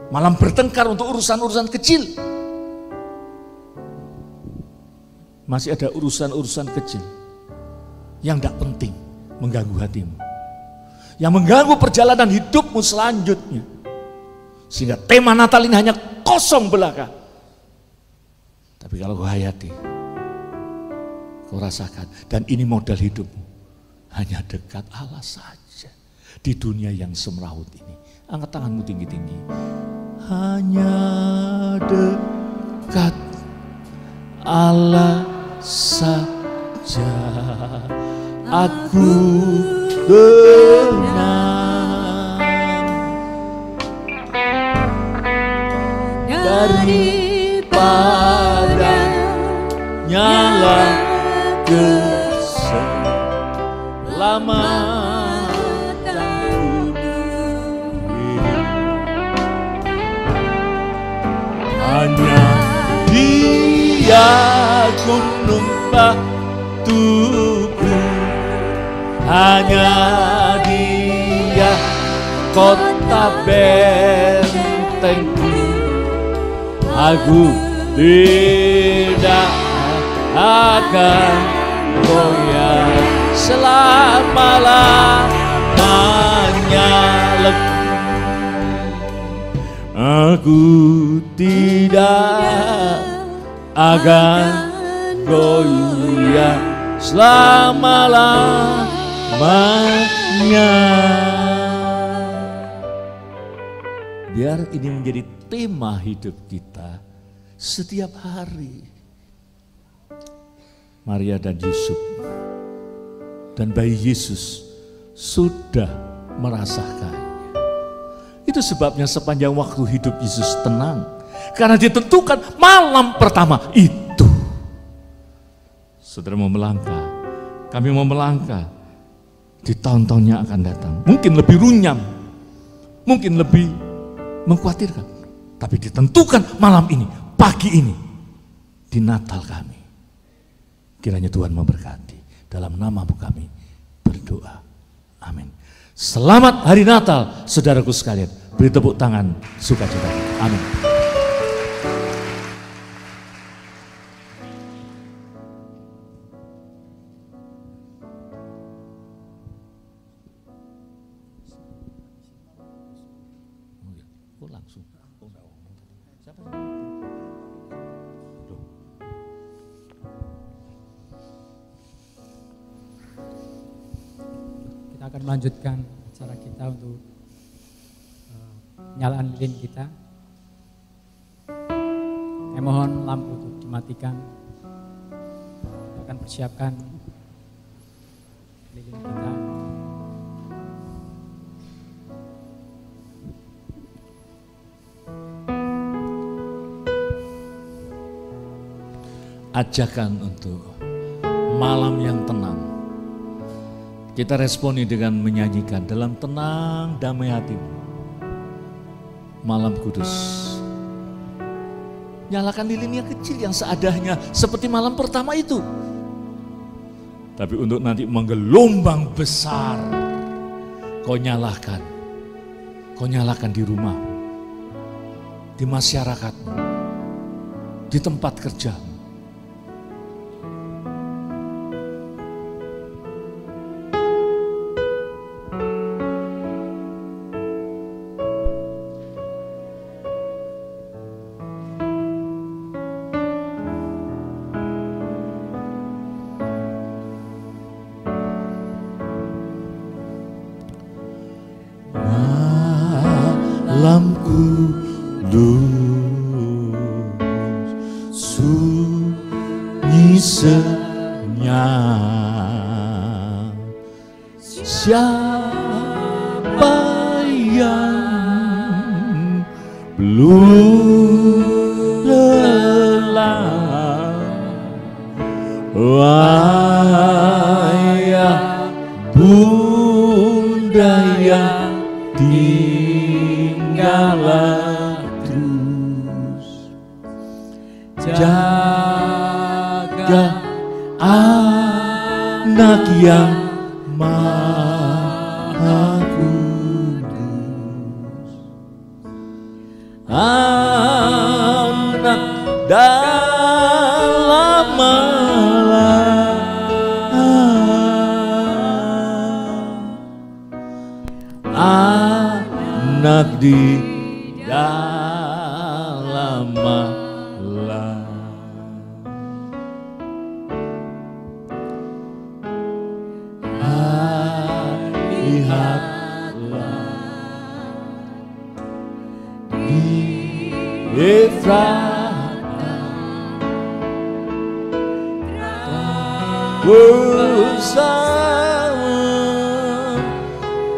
Speaker 9: malam bertengkar untuk urusan-urusan kecil. Masih ada urusan-urusan kecil yang gak penting mengganggu hatimu, yang mengganggu perjalanan hidupmu selanjutnya. Sehingga tema Natal ini hanya kosong belaka. Tapi kalau kau hayati, kau rasakan, dan ini modal hidupmu, hanya dekat Allah saja di dunia yang semrawut ini. Angkat tanganmu tinggi-tinggi. Hanya dekat Allah saja aku tenang, daripada nyala keselamatan. Hanya Dia gunung batuku, hanya Dia kota bentengku. Aku tidak akan goyah selama-lamanya. Aku tidak akan goyah selama-lamanya. Biar ini menjadi tema hidup kita setiap hari. Maria dan Yusuf dan bayi Yesus sudah merasakannya. Itu sebabnya sepanjang waktu hidup Yesus tenang, karena ditentukan malam pertama itu. Saudara mau melangkah, kami mau melangkah di tahun-tahun yang akan datang. Mungkin lebih runyam, mungkin lebih mengkhawatirkan, tapi ditentukan malam ini, pagi ini, di Natal kami. Kiranya Tuhan memberkati. Dalam nama-Mu kami berdoa. Amin. Selamat Hari Natal, saudaraku sekalian. Beri tepuk tangan sukacita. Amin.
Speaker 10: Kita akan melanjutkan acara kita untuk penyalaan lilin kita. Saya mohon lampu untuk dimatikan. Kita akan persiapkan lilin kita.
Speaker 9: Ajakan untuk malam yang tenang. Kita responi dengan menyanyikan dalam tenang damai hatimu. Malam kudus. Nyalakan lilin yang kecil yang seadanya seperti malam pertama itu. Tapi untuk nanti menggelombang besar, kau nyalakan di rumah, di masyarakatmu, di tempat kerjamu. Malam kudus, sunyi senyap, siapa yang belum lelah, ayah bunda yang tinggallah terus jaga anak yang maha kudus, anak dalam malam, anak di dalam malam. Lihatlah di Efrata bersama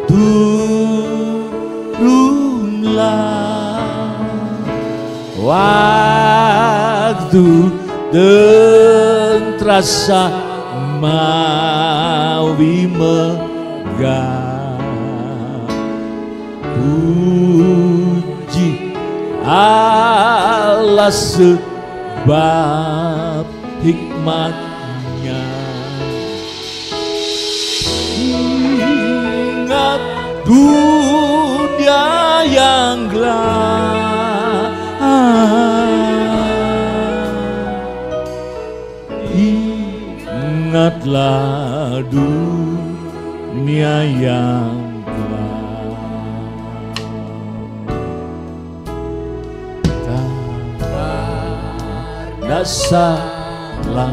Speaker 9: turunlah waktu dan terasa mawi megah, puji Allah sebab hikmatnya. Ingat dunia yang gelap, ingatlah dunia yang gelap. Karena salah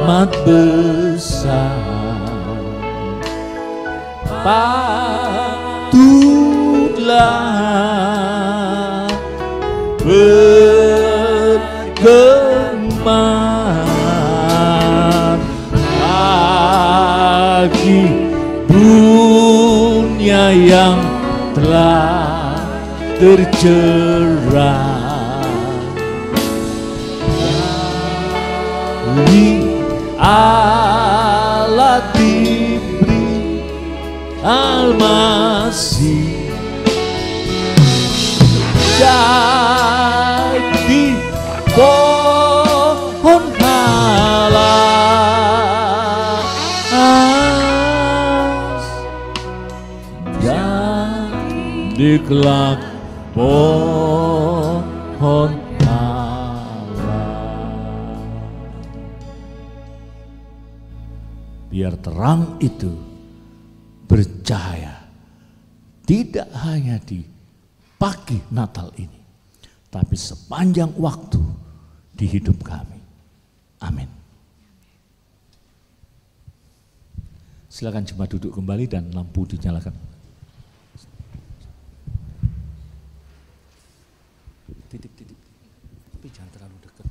Speaker 9: amat besar, patutlah bergema bagi dunia yang telah tercerah. Allah diberi Al-Masih jadi pohon halas dan dikelak pohon biar terang itu bercahaya tidak hanya di pagi Natal ini, tapi sepanjang waktu di hidup kami. Amin. Silakan jemaat duduk kembali dan lampu dinyalakan. Titip-titip, tapi jangan terlalu dekat.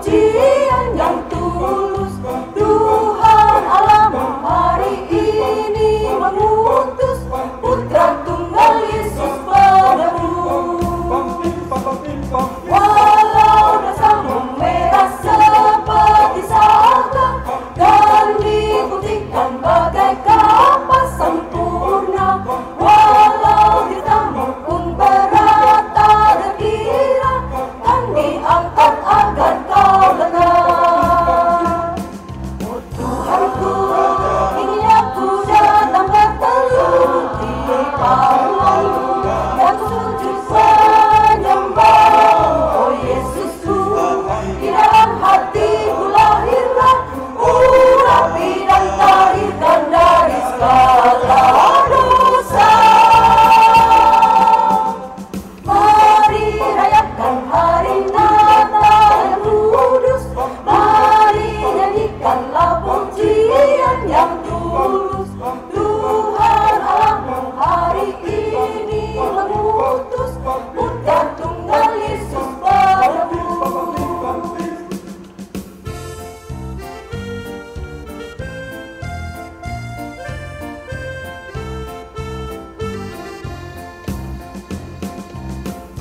Speaker 12: pujian yang tulus. Tuhan Allahmu hari ini mengutus Putra Tunggal Yesus padamu. Walau dosamu merah seperti salju dan diputihkan bagai kapas sempurna, walau dirtamu pun berat tak terkira, kan diangkat agar kau lega. Oh Tuhanku, ini aku datang berteduh di panggilanmu dan sujud menyembah. Oh Yesusku, di dalam hatiku lahirlah urapi dan tahirkan dari segala dosa. Mari rayakan hari Natal yang kudus, mari nyanyikanlah pujian yang tulus. Tuhan Allahmu hari ini mengutus Putra Tunggal Yesus padamu.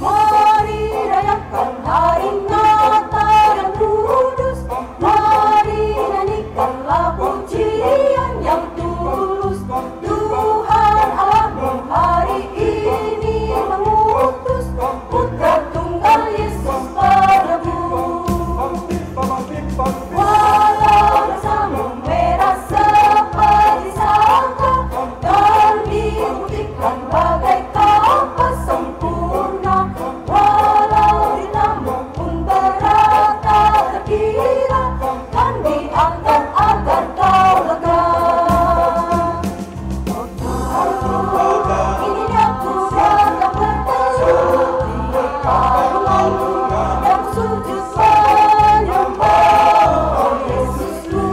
Speaker 12: Mari rayakan hari Natal yang kudus, mari nyanyikanlah pujian yang tulus. Tuhan Allahmu hari ini mengutus Putra Tunggal Yesus padamu. Walau dosamu merah seperti salju dan diputihkan bagai kapas sempurna, walau dirtamu pun berat tak terkira, kan diangkat agar kau lega. Oh Tuhanku, ini aku datang berteduh di panggilanmu dan sujud menyembah. Oh Yesusku,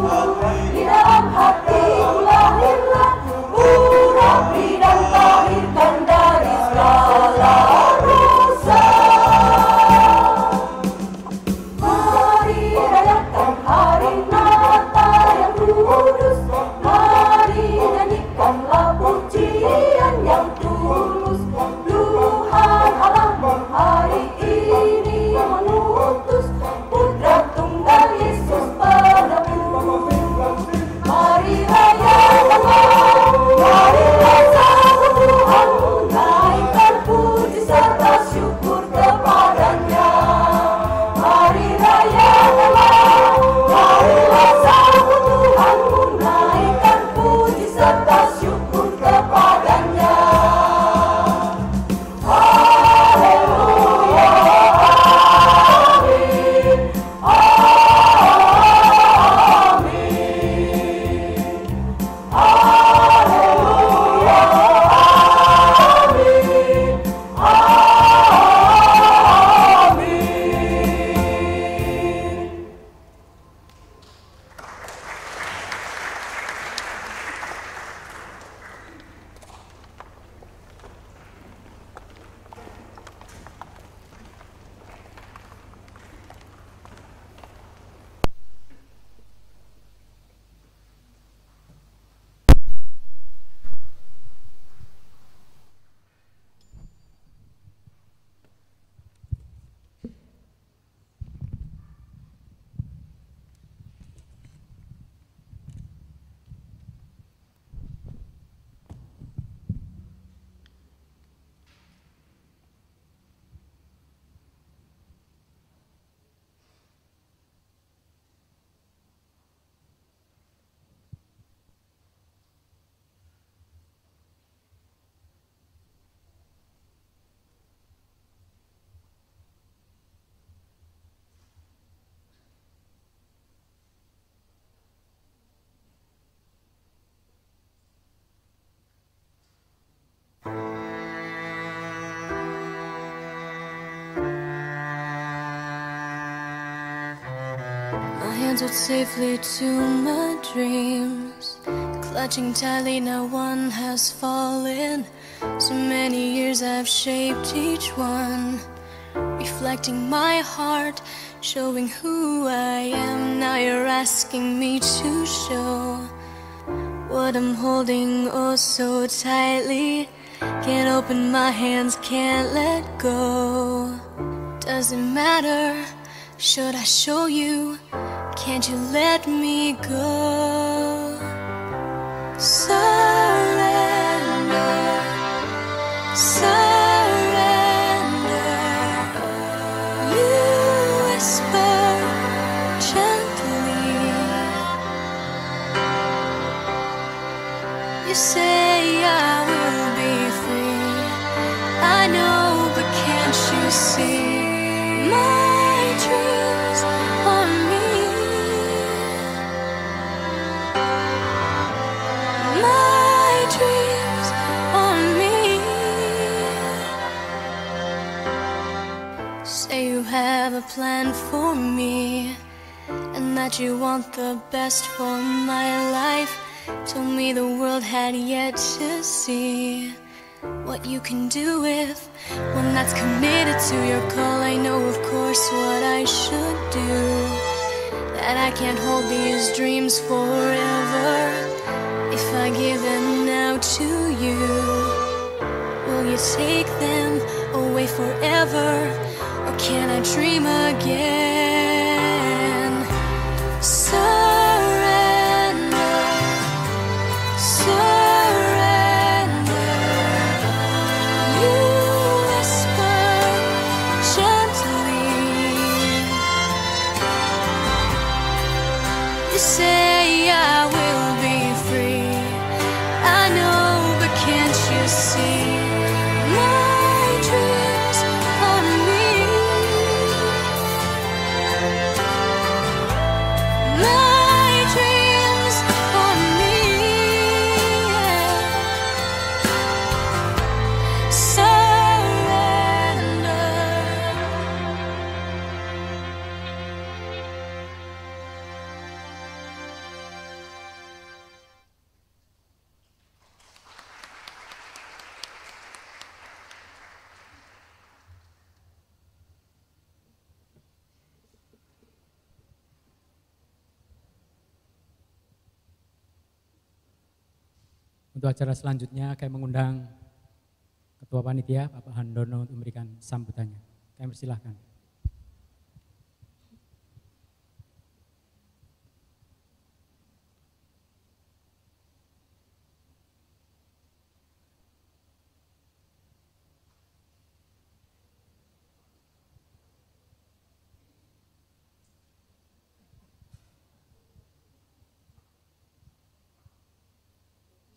Speaker 12: di dalam hatiku lahirlah urapi dan tahirkan dari segala dosa. Mari rayakan hari Natal yang kudus, mari nyanyikanlah pujian yang tulus. Tuhan Allahmu hari ini mengutus Putra Tunggal Yesus padamu. Mari rayakanlah, marilah sambut Tuhanmu, naikkan puji serta syukur kepadanya. Mari rayakanlah, marilah sambut Tuhanmu, naikkan puji serta syukur kepadanya. Haleluya, amin, amin. Haleluya, amin, amin.
Speaker 13: Handled safely to my dreams, clutching tightly, now one has fallen. So many years I've shaped each one, reflecting my heart showing who I am. Now you're asking me to show what I'm holding oh so tightly. Can't open my hands, can't let go. Doesn't matter, should I show you? Can't you let me go? Surrender, surrender. You whisper gently. You say I will be free. I know, but can't you see? My dreams on me. My dreams on me. Say you have a plan for me, and that you want the best for my life. Told me the world had yet to see what you can do with one that's committed to your call. I know, of course, what I should do, that I can't hold these dreams forever. If I give them now to you, will you take them away forever? Or can I dream again? Surrender, surrender. You whisper gently. You say I will be free. I know, but can't you see? My dreams on me. My dreams on me. Surrender.
Speaker 10: Untuk acara selanjutnya kami mengundang Ketua Panitia Bapak Handono untuk memberikan sambutannya. Kami persilahkan.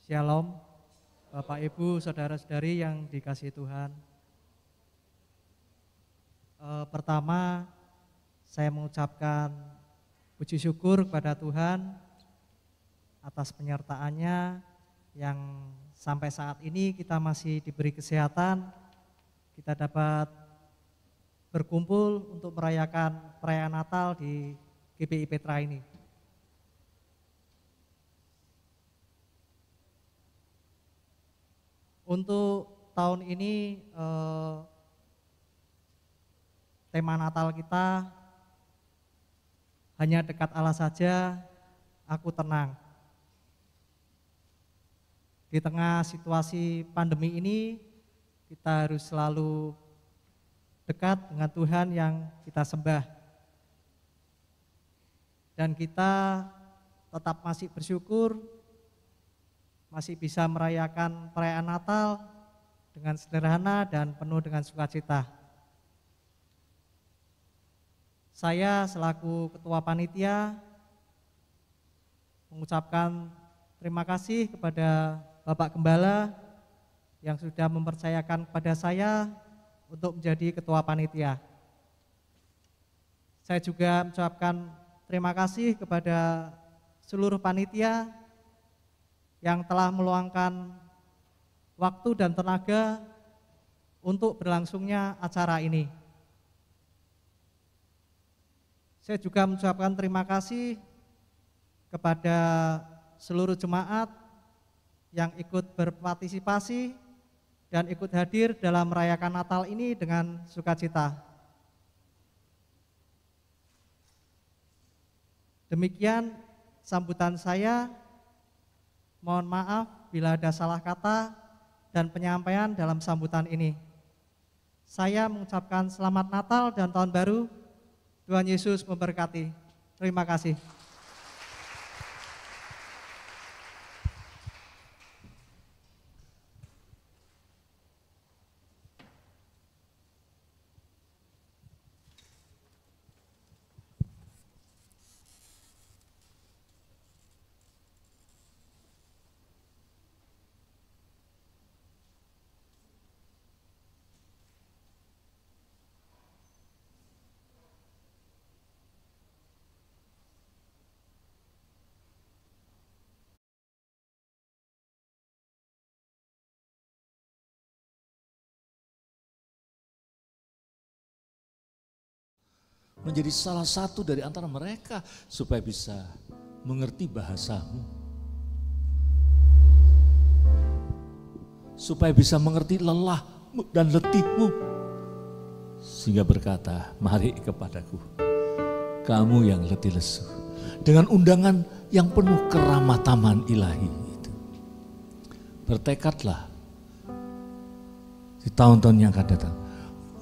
Speaker 14: Shalom, Bapak Ibu, Saudara-saudari yang dikasihi Tuhan. Pertama, saya mengucapkan puji syukur kepada Tuhan atas penyertaannya yang sampai saat ini kita masih diberi kesehatan, kita dapat berkumpul untuk merayakan perayaan Natal di GBI Petra ini. Untuk tahun ini tema Natal kita hanya dekat Allah saja, aku tenang. Di tengah situasi pandemi ini, kita harus selalu dekat dengan Tuhan yang kita sembah. Dan kita tetap masih bersyukur, masih bisa merayakan perayaan Natal dengan sederhana dan penuh dengan sukacita. Saya selaku Ketua Panitia mengucapkan terima kasih kepada Bapak Gembala yang sudah mempercayakan kepada saya untuk menjadi Ketua Panitia. Saya juga mengucapkan terima kasih kepada seluruh panitia yang telah meluangkan waktu dan tenaga untuk berlangsungnya acara ini. Saya juga mengucapkan terima kasih kepada seluruh jemaat yang ikut berpartisipasi dan ikut hadir dalam merayakan Natal ini dengan sukacita. Demikian sambutan saya. Mohon maaf bila ada salah kata dan penyampaian dalam sambutan ini. Saya mengucapkan selamat Natal dan Tahun Baru. Tuhan Yesus memberkati. Terima kasih.
Speaker 9: Menjadi salah satu dari antara mereka supaya bisa mengerti bahasamu. Supaya bisa mengerti lelahmu dan letihmu. Sehingga berkata, mari kepadaku, kamu yang letih lesu. Dengan undangan yang penuh keramah-tamahan ilahi itu. Bertekadlah di tahun-tahun yang akan datang.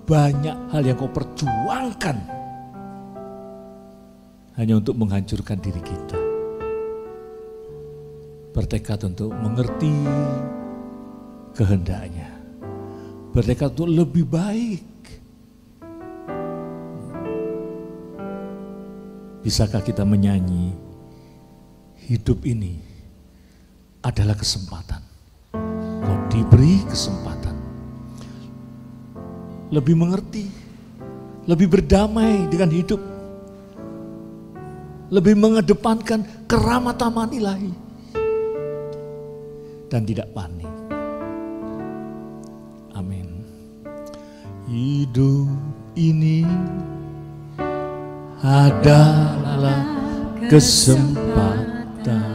Speaker 9: Banyak hal yang kau perjuangkan hanya untuk menghancurkan diri kita. Bertekad untuk mengerti kehendaknya. Bertekad untuk lebih baik. Bisakah kita menyanyi, hidup ini adalah kesempatan. Kau diberi kesempatan. Lebih mengerti, lebih berdamai dengan hidup. Lebih mengedepankan keramah-tamahan ilahi. Dan tidak panik. Amin. Hidup ini adalah kesempatan.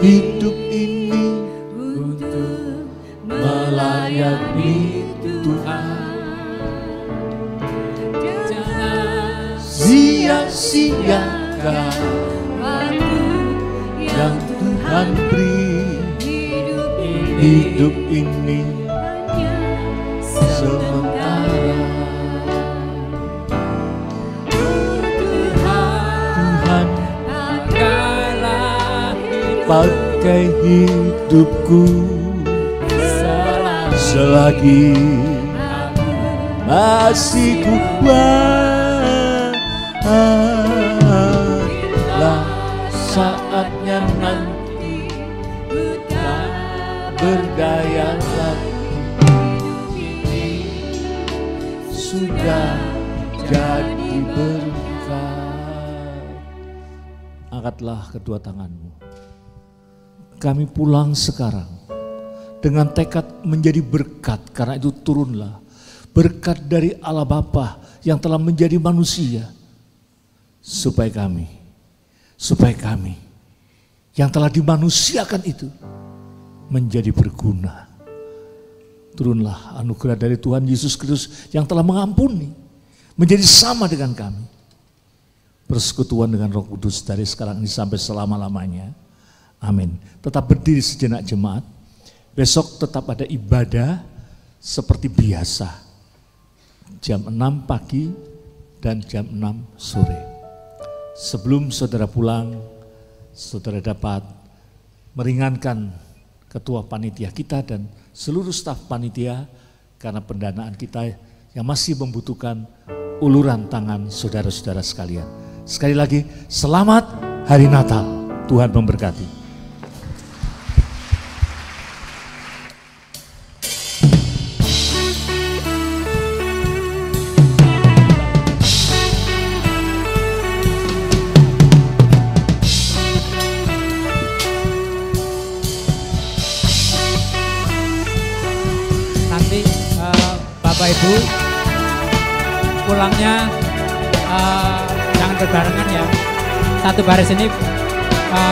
Speaker 9: Hidup ini untuk melayani Tuhan. Sia-siakan waktu yang Tuhan beri. Hidup ini sementara. Tuhan pakai hidupku selagi masih kuat. Saatnya nanti tak berdaya lagi. Sudah jadi berkat. Angkatlah kedua tanganmu. Kami pulang sekarang dengan tekad menjadi berkat. Karena itu turunlah berkat dari Allah Bapa yang telah menjadi manusia. Supaya kami yang telah dimanusiakan itu menjadi berguna. Turunlah anugerah dari Tuhan Yesus Kristus yang telah mengampuni, menjadi sama dengan kami. Persekutuan dengan Roh Kudus dari sekarang ini sampai selama-lamanya. Amin. Tetap berdiri sejenak jemaat. Besok tetap ada ibadah seperti biasa. Jam 6 pagi dan jam 6 sore. Sebelum saudara pulang, saudara dapat meringankan ketua panitia kita dan seluruh staf panitia karena pendanaan kita yang masih membutuhkan uluran tangan saudara-saudara sekalian. Sekali lagi, selamat Hari Natal. Tuhan memberkati.
Speaker 10: Bapak Ibu pulangnya jangan berbarengan ya. Satu baris ini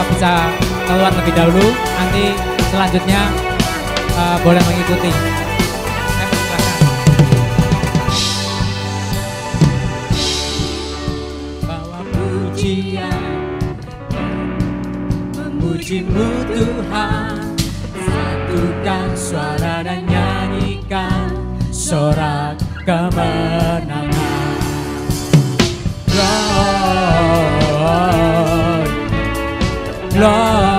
Speaker 10: bisa keluar lebih dahulu. Nanti selanjutnya boleh mengikuti. pujian, memuji-Mu Tuhan. Satukan suara dan nyanyikan sorak kemenangan. Lord, Lord.